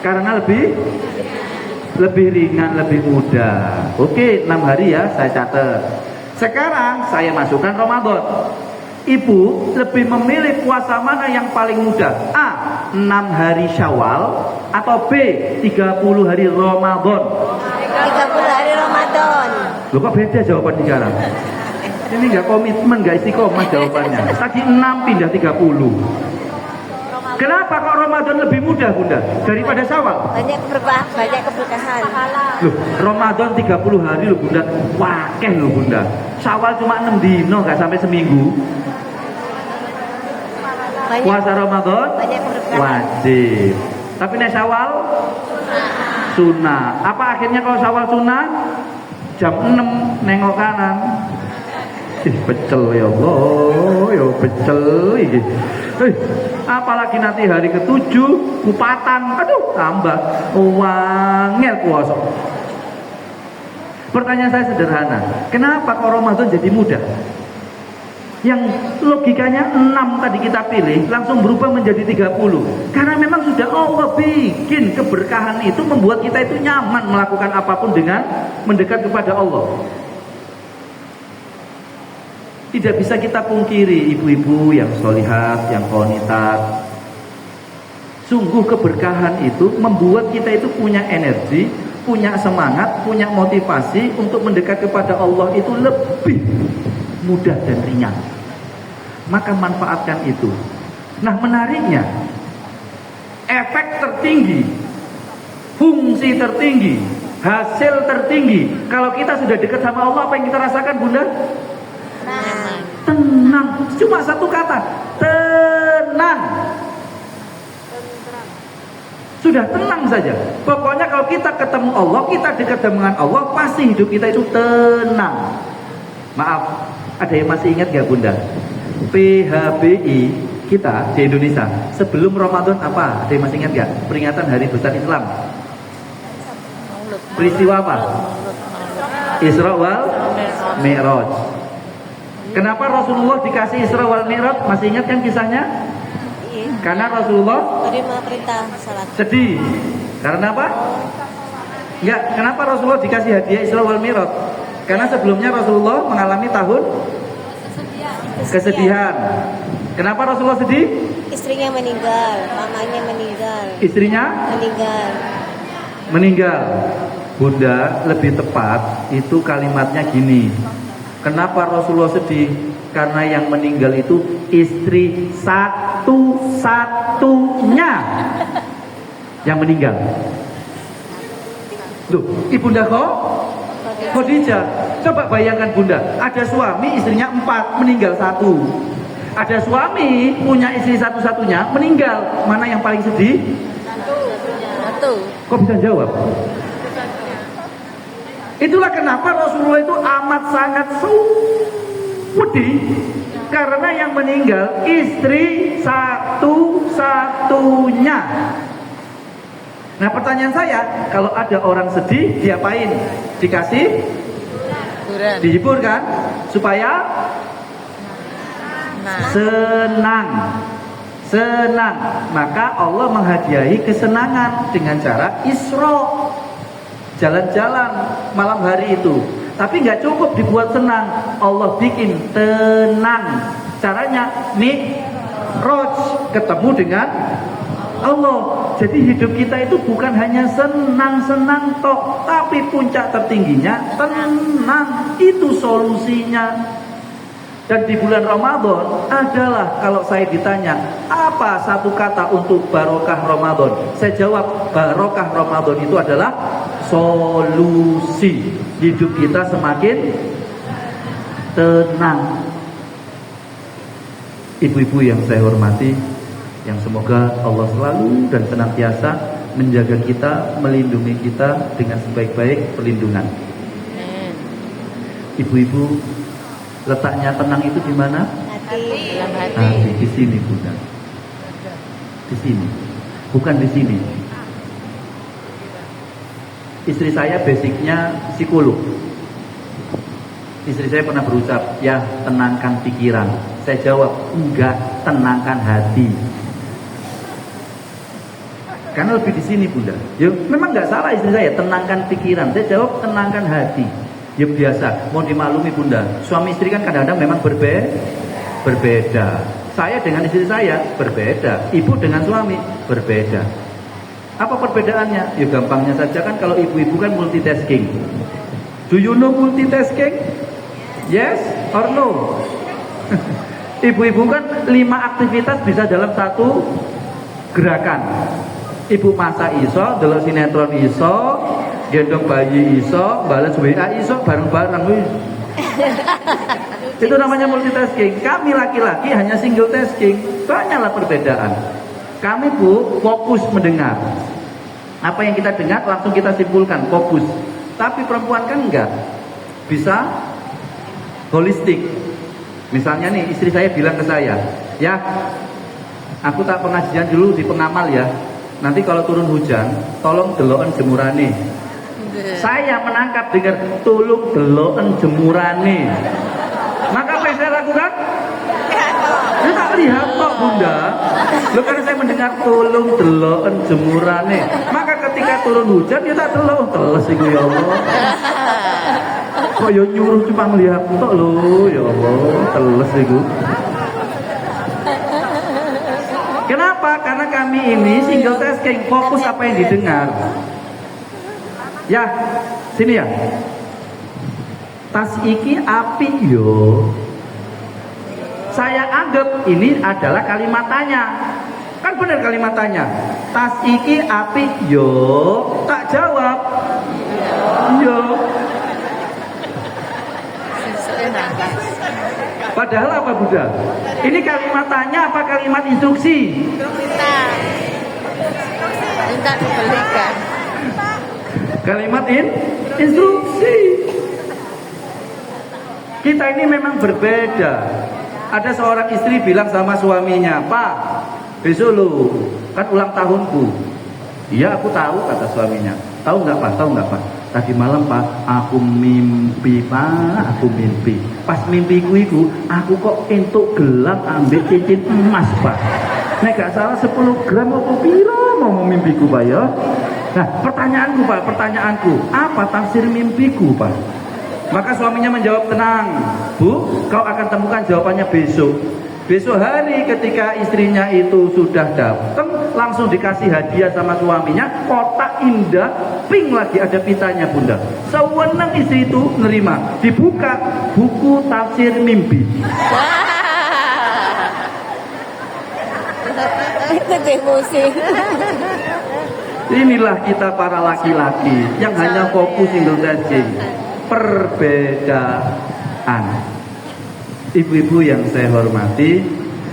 Karena lebih ringan, lebih mudah. Oke, 6 hari ya, saya catat. Sekarang saya masukkan Ramadan. Ibu lebih memilih puasa mana yang paling mudah? A, 6 hari Syawal atau B, 30 hari Ramadan? 30 hari Ramadan. Loh, kok beda jawaban sekarang? Ini nggak komitmen, nggak istiqomah jawabannya. Tadi 6 pindah 30. Kenapa kok Ramadan lebih mudah, Bunda, daripada Syawal? Banyak keberkahan. Loh, Ramadan 30 hari loh, Bunda. Wakeh loh, Bunda. Syawal cuma 6 dino, nggak sampai seminggu. Puasa Ramadan banyak keberkahan. wajib. Tapi nek Syawal sunnah. Apa akhirnya kalau Syawal sunnah? Jam 6 nengok kanan. Pecel ya Allah, ya pecel iki. Apalagi nanti hari ke-7 kupatan, aduh tambah wangel puasa. Pertanyaan saya sederhana, kenapa kok Ramadan jadi mudah? Yang logikanya 6 tadi kita pilih langsung berubah menjadi 30. Karena memang sudah Allah bikin keberkahan itu membuat kita itu nyaman melakukan apapun dengan mendekat kepada Allah. Tidak bisa kita pungkiri ibu-ibu yang sholihat, yang qonitat. Sungguh keberkahan itu membuat kita itu punya energi, punya semangat, punya motivasi untuk mendekat kepada Allah itu lebih mudah dan ringan. Maka manfaatkan itu. Nah, menariknya, efek tertinggi, fungsi tertinggi, hasil tertinggi kalau kita sudah dekat sama Allah, apa yang kita rasakan, Bunda? Tenang. Cuma satu kata, tenang. Sudah tenang saja. Pokoknya kalau kita ketemu Allah, kita dekat dengan Allah, pasti hidup kita itu tenang. Maaf, ada yang masih ingat gak, Bunda? PHBI kita di Indonesia sebelum Ramadan apa? Ada yang masih ingat gak? Peringatan Hari Besar Islam. Peristiwa apa? Isra wal Mi'raj. Kenapa Rasulullah dikasih Isra wal Mi'raj? Masih ingat kan kisahnya? Iya. Karena Rasulullah Terima perintah salat. sedih. Karena apa? Enggak, kenapa Rasulullah dikasih hadiah Isra wal Mi'raj? Karena sebelumnya Rasulullah mengalami tahun kesedihan. Kenapa Rasulullah sedih? Istrinya meninggal, mamanya meninggal. Istrinya Meninggal. meninggal. Bunda, lebih tepat itu kalimatnya gini. Kenapa Rasulullah sedih? Karena yang meninggal itu istri satu-satunya yang meninggal. Loh, Ibunda Khadijah. Coba bayangkan Bunda, ada suami istrinya 4, meninggal 1. Ada suami punya istri satu-satunya meninggal. Mana yang paling sedih? Satu. Kok bisa jawab? Itulah kenapa Rasulullah itu amat sangat sedih, karena yang meninggal istri satu-satunya. Nah, pertanyaan saya, kalau ada orang sedih, diapain? Dikasih? Hiburan. Dihibur kan? Supaya senang. Maka Allah menghadiahi kesenangan dengan cara Isra, jalan-jalan malam hari itu. Tapi nggak cukup dibuat senang, Allah bikin tenang. Caranya Mi'raj, ketemu dengan Allah. Jadi hidup kita itu bukan hanya senang-senang tok, tapi puncak tertingginya tenang. Itu solusinya. Dan di bulan Ramadan adalah, kalau saya ditanya apa satu kata untuk barokah Ramadan, saya jawab barokah Ramadan itu adalah solusi. Hidup kita semakin tenang. Ibu-ibu yang saya hormati, yang semoga Allah selalu dan senantiasa menjaga kita, melindungi kita dengan sebaik-baik perlindungan. Ibu-ibu, letaknya tenang itu di mana? Hati. Dalam hati. Hati, di sini Bunda. Di sini, bukan di sini. Istri saya basicnya psikolog. Istri saya pernah berucap, ya tenangkan pikiran. Saya jawab, enggak, tenangkan hati. Karena lebih di sini Bunda. Ya, memang enggak salah istri saya, tenangkan pikiran. Saya jawab, tenangkan hati. Ya biasa, mau dimaklumi Bunda, suami istri kan kadang-kadang memang berbeda. Saya dengan istri saya berbeda, ibu dengan suami berbeda. Apa perbedaannya? Ya gampangnya saja kan, kalau ibu-ibu kan multitasking. Do you know multitasking? Yes or no? Ibu-ibu kan 5 aktivitas bisa dalam satu gerakan. Ibu masak iso, delok sinetron iso, gendong bayi iso, balas WA iso, bareng-bareng. Itu namanya multitasking. Kami laki-laki hanya single tasking. Banyaklah perbedaan. Kami Bu fokus mendengar. Apa yang kita dengar langsung kita simpulkan, fokus. Tapi perempuan kan enggak. Bisa holistik. Misalnya nih, istri saya bilang ke saya, ya aku tak pengajian dulu di Pengamal ya. Nanti kalau turun hujan, tolong deloken jemurane. Saya menangkap dengan tolong deloken jemurane. Maka apa yang saya lakukan? Saya tak lihat kok Bunda. Loh, karena saya mendengar tolong deloken jemurane. Maka ketika turun hujan, ya tak delok teles iku ya Allah. Kok ya nyuruh cuma melihat tok lho, ya Allah, teles iku. Kenapa? Karena kami ini single tasking, fokus apa yang didengar. Ya, sini ya. Tas iki api yo. Saya anggap ini adalah kalimat tanya. Kan benar kalimat tanya. Tas iki api yo. Tak jawab. Yo. Padahal apa Bunda? Ini kalimat tanya apa kalimat instruksi? Minta dibelikan. Kalimat instruksi. Kita ini memang berbeda. Ada seorang istri bilang sama suaminya, Pak, besok lu kan ulang tahunku. Iya aku tahu, kata suaminya. Tahu nggak Pak? Tahu nggak Pak? Tadi malam Pak, aku mimpi Pak, aku mimpi. Pas mimpiku itu, aku kok entuk gelang ambil cincin emas Pak. Nek gak salah 10 gram apa piro mau mimpiku Pak ya. Nah pertanyaanku Pak, apa tafsir mimpiku Pak? Maka suaminya menjawab, tenang Bu, kau akan temukan jawabannya besok. Besok hari ketika istrinya itu sudah datang, langsung dikasih hadiah sama suaminya, kotak indah, pink lagi ada pitanya bunda. Sewenang istri itu nerima, dibuka buku tafsir mimpi. Itu emosi. Inilah kita para laki-laki yang hanya fokus single dancing. Perbedaan. Ibu-ibu yang saya hormati,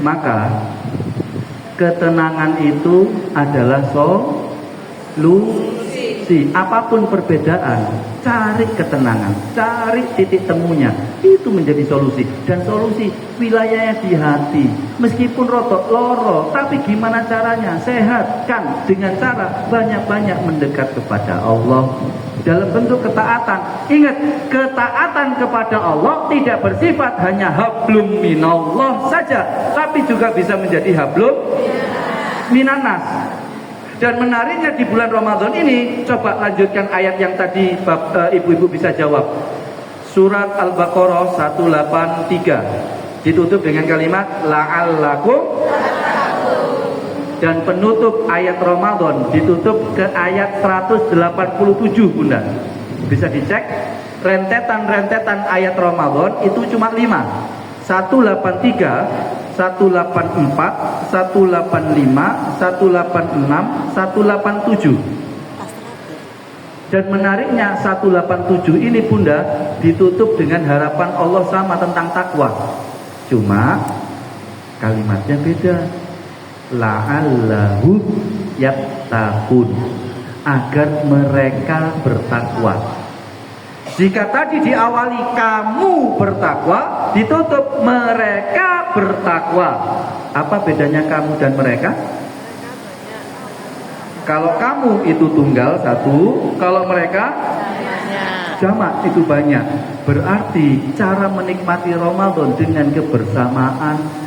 maka ketenangan itu adalah solusi. Apapun perbedaan, cari ketenangan, cari titik temunya, itu menjadi solusi. Dan solusi wilayahnya di hati. Meskipun rotok loro, tapi gimana caranya? Sehatkan dengan cara banyak-banyak mendekat kepada Allah dalam bentuk ketaatan. Ingat, ketaatan kepada Allah tidak bersifat hanya hablum minallah saja, tapi juga bisa menjadi hablum minanas. Dan menariknya di bulan Ramadan ini, coba lanjutkan ayat yang tadi ibu-ibu bisa jawab. Surat Al-Baqarah 183 ditutup dengan kalimat la'allakum, dan penutup ayat Ramadan ditutup ke ayat 187 bunda. Bisa dicek rentetan-rentetan ayat Ramadan itu cuma 5. 183, 184, 185, 186, 187. Dan menariknya 187 ini bunda ditutup dengan harapan Allah sama tentang takwa. Cuma kalimatnya beda. La'allahu yattaqun, agar mereka bertakwa. Jika tadi diawali kamu bertakwa, ditutup mereka bertakwa. Apa bedanya kamu dan mereka? Kalau kamu itu tunggal satu, kalau mereka jamak itu banyak. Berarti cara menikmati Ramadan dengan kebersamaan.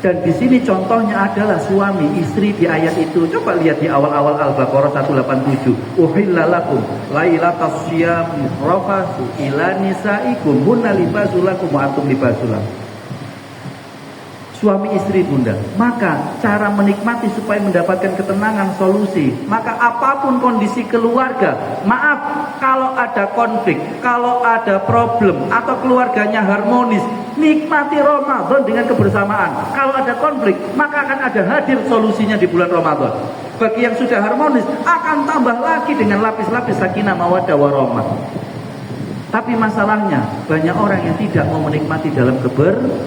Dan di sini contohnya adalah suami istri di ayat itu. Coba lihat di awal-awal Al-Baqarah 187. Uhilla lakum lailatas syiyam rafasu ila nisaikum hunna libasul lakum wa antum libasul lahum. Suami istri bunda. Maka cara menikmati supaya mendapatkan ketenangan solusi. Maka apapun kondisi keluarga, maaf kalau ada konflik, kalau ada problem atau keluarganya harmonis, nikmati Ramadan dengan kebersamaan. Kalau ada konflik, maka akan ada hadir solusinya di bulan Ramadan. Bagi yang sudah harmonis, akan tambah lagi dengan lapis-lapis sakinah mawaddah warahmah. Tapi masalahnya, banyak orang yang tidak mau menikmati dalam kebersamaan.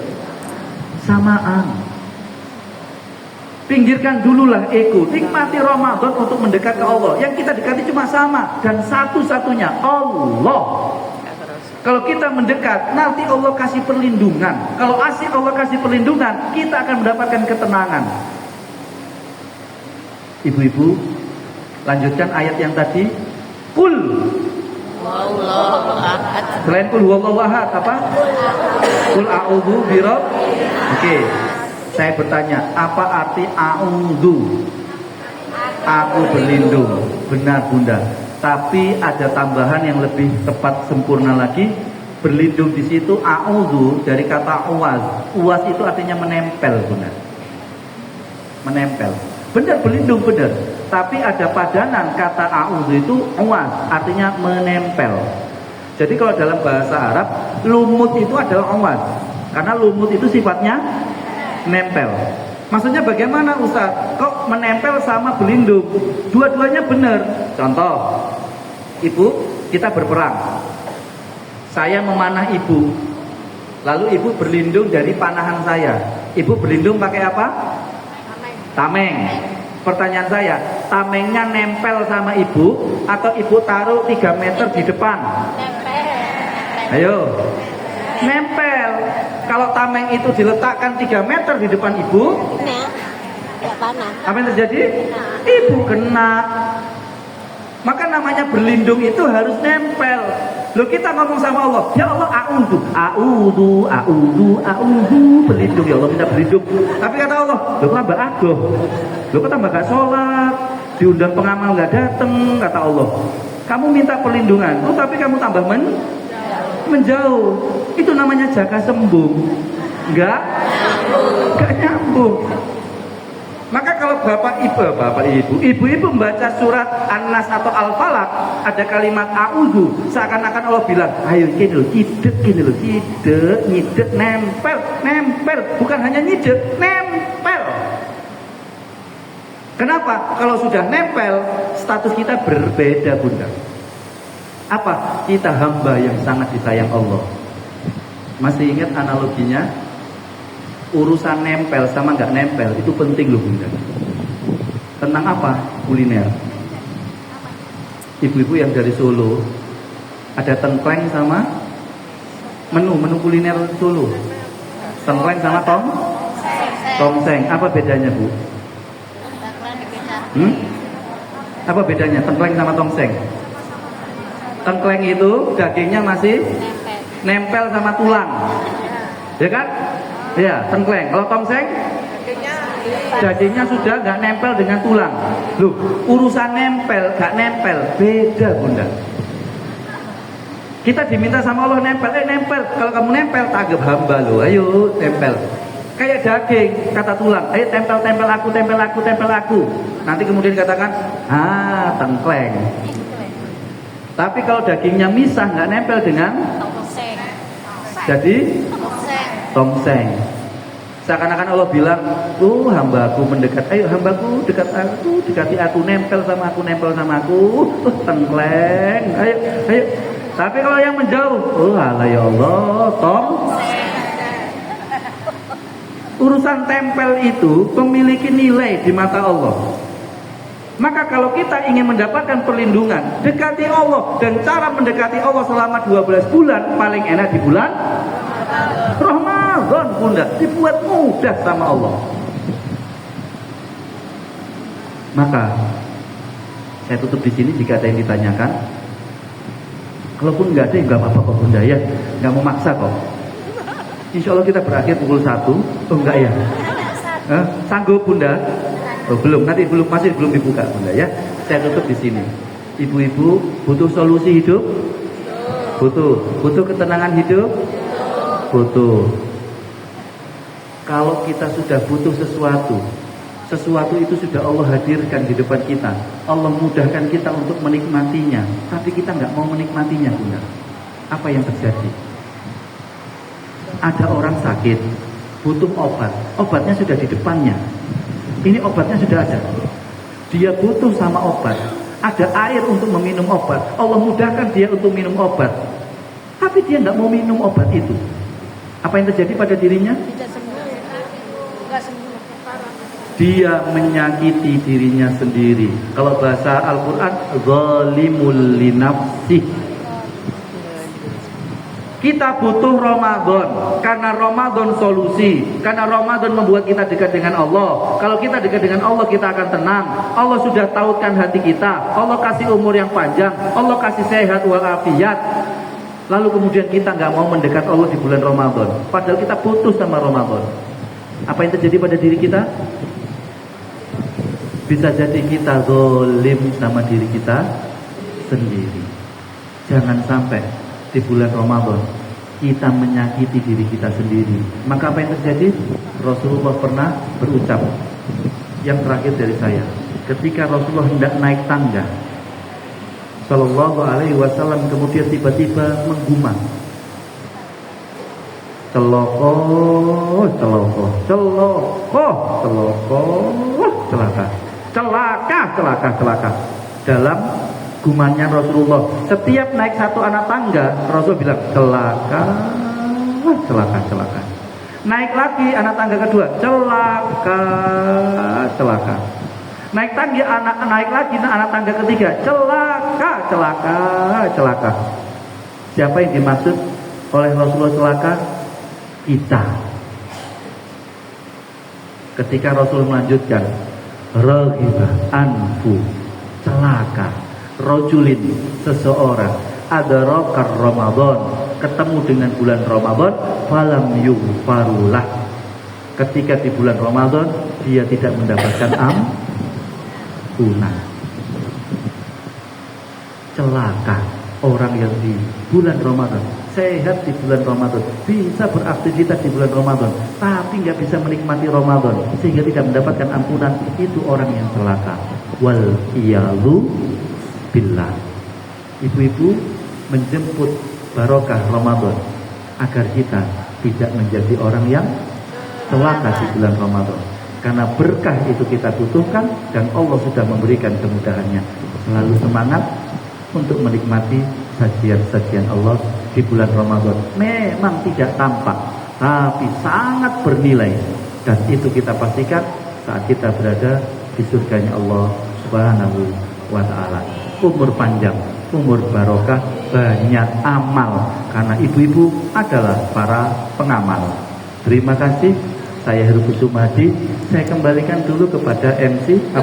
Pinggirkan dululah ego, nikmati Ramadan untuk mendekat ke Allah. Yang kita dekati cuma sama dan satu-satunya Allah. Kalau kita mendekat, nanti Allah kasih perlindungan. Kalau asik Allah kasih perlindungan, kita akan mendapatkan ketenangan. Ibu-ibu, lanjutkan ayat yang tadi. Kul Wallahu ahad. Selain kul huwallahu ahad, apa? Kul a'udzu birabb. Oke. Saya bertanya, apa arti a'udzu? Aku berlindung. Benar bunda. Tapi ada tambahan yang lebih tepat sempurna lagi. Berlindung di situ a'udzu dari kata uwas. Uwas itu artinya menempel bunda. Menempel. Benar berlindung benar. Tapi ada padanan kata a'udzu itu uwas, artinya menempel. Jadi kalau dalam bahasa Arab, lumut itu adalah uwas. Karena lumut itu sifatnya nempel. Maksudnya bagaimana Ustaz? Kok menempel sama berlindung? Dua-duanya benar. Contoh, ibu, kita berperang. Saya memanah ibu. Lalu ibu berlindung dari panahan saya. Ibu berlindung pakai apa? Tameng. Pertanyaan saya, tamengnya nempel sama ibu atau ibu taruh 3 meter di depan? Ayo. Nempel. Kalau tameng itu diletakkan 3 meter di depan ibu, Nggak panas. apa yang terjadi? Ibu kena. Maka namanya berlindung itu harus nempel. Loh kita ngomong sama Allah, ya Allah a'udzu, a'udzu, a'udzu, a'udzu, berlindung ya Allah, minta berlindung. Tapi kata Allah, loh kok tambah adoh, loh kok tambah gak sholat, diundang pengamal gak dateng, kata Allah. Kamu minta perlindungan, oh tapi kamu tambah menjauh. Itu namanya jaga sembung. Enggak nyambung. Maka kalau bapak ibu membaca surat An-Nas atau Al-Falaq, ada kalimat a'udzu, seakan-akan Allah bilang, ayo gini loh, nyidek, nempel, bukan hanya nyidek, nempel. Kenapa? Kalau sudah nempel, status kita berbeda, Bunda. Apa? Kita hamba yang sangat disayang Allah. Masih ingat analoginya? Urusan nempel sama nggak nempel itu penting loh, Bunda. Tentang apa? Kuliner. Ibu-ibu yang dari Solo, ada tengkleng sama menu kuliner Solo. Tengkleng sama tongseng. Apa bedanya, Bu? Apa bedanya tengkleng sama tongseng? Tengkleng itu dagingnya masih nempel sama tulang, ya kan? Ya, tengkleng. Kalau tongseng, dagingnya sudah nggak nempel dengan tulang. Loh, urusan nempel, nggak nempel, beda, Bunda. Kita diminta sama Allah nempel. Kalau kamu nempel, tanggap hamba loh. Ayo, tempel. Kayak daging, kata tulang. Ayo tempel aku. Nanti kemudian katakan, tengkleng. Tapi kalau dagingnya misah, nggak nempel dengan jadi tongseng. Seakan-akan Allah bilang, hambaku mendekat, ayo hambaku dekat aku, dekati aku, nempel sama aku, tengkleng, ayo. Tapi kalau yang menjauh, alah ya Allah, urusan tempel itu memiliki nilai di mata Allah. Maka kalau kita ingin mendapatkan perlindungan, dekati Allah. Dan cara mendekati Allah selama 12 bulan paling enak di bulan Ramadan, Bunda. Dibuat mudah sama Allah. Maka saya tutup di sini. Jika ada yang ditanyakan, kalaupun nggak ada, nggak apa-apa kok, Bunda, ya. Nggak mau maksa kok. Insya Allah kita berakhir pukul 1. Enggak ya? Sanggup, Bunda? Belum, nanti masih belum dibuka, Bunda, ya. Saya tutup di sini. Ibu-ibu butuh solusi hidup? Butuh ketenangan hidup? Butuh. Kalau kita sudah butuh sesuatu itu sudah Allah hadirkan di depan kita. Allah mudahkan kita untuk menikmatinya, tapi kita nggak mau menikmatinya, Bunda. Apa yang terjadi? Ada orang sakit, butuh obat. Obatnya sudah di depannya. Ini obatnya sudah ada. Dia butuh sama obat. Ada air untuk meminum obat. Allah mudahkan dia untuk minum obat. Tapi dia nggak mau minum obat itu. Apa yang terjadi pada dirinya? Dia menyakiti dirinya sendiri. Kalau bahasa Al-Quran, zalimul linafsih. Kita butuh Ramadan, karena Ramadan solusi, karena Ramadan membuat kita dekat dengan Allah. Kalau kita dekat dengan Allah, kita akan tenang. Allah sudah tautkan hati kita. Allah kasih umur yang panjang. Allah kasih sehat walafiat. Lalu kemudian kita nggak mau mendekat Allah di bulan Ramadan, padahal kita putus sama Ramadan. Apa yang terjadi pada diri kita? Bisa jadi kita zalim sama diri kita sendiri. Jangan sampai di bulan Ramadan kita menyakiti diri kita sendiri. Maka apa yang terjadi? Rasulullah pernah berucap, yang terakhir dari saya, ketika Rasulullah hendak naik tangga Sallallahu alaihi wasallam, kemudian tiba-tiba menggumam, celaka, dalam gumannya Rasulullah. Setiap naik satu anak tangga, Rasul bilang celaka. Naik lagi anak tangga kedua, celaka. Naik lagi anak tangga ketiga, celaka. Siapa yang dimaksud oleh Rasulullah celaka? Kita. Ketika Rasul melanjutkan, raghibah anfu, celaka rojulin, seseorang adarokar Ramadan, ketemu dengan bulan Ramadan, falam yughfarulah, ketika di bulan Ramadan dia tidak mendapatkan ampunan. Celaka orang yang di bulan Ramadan sehat di bulan Ramadan, bisa beraktivitas di bulan Ramadan, tapi nggak bisa menikmati Ramadan sehingga tidak mendapatkan ampunan, itu orang yang celaka. Wal iyalu billah. Ibu-ibu menjemput barokah Ramadan agar kita tidak menjadi orang yang celaka di bulan Ramadan. Karena berkah itu kita butuhkan dan Allah sudah memberikan kemudahannya. Selalu semangat untuk menikmati sajian-sajian Allah di bulan Ramadan. Memang tidak tampak, tapi sangat bernilai. Dan itu kita pastikan saat kita berada di surganya Allah Subhanahu wa ta'ala. Umur panjang, umur barokah, banyak amal. Karena ibu-ibu adalah para pengamal. Terima kasih. Saya Heru Kusumadi. Saya kembalikan dulu kepada MC.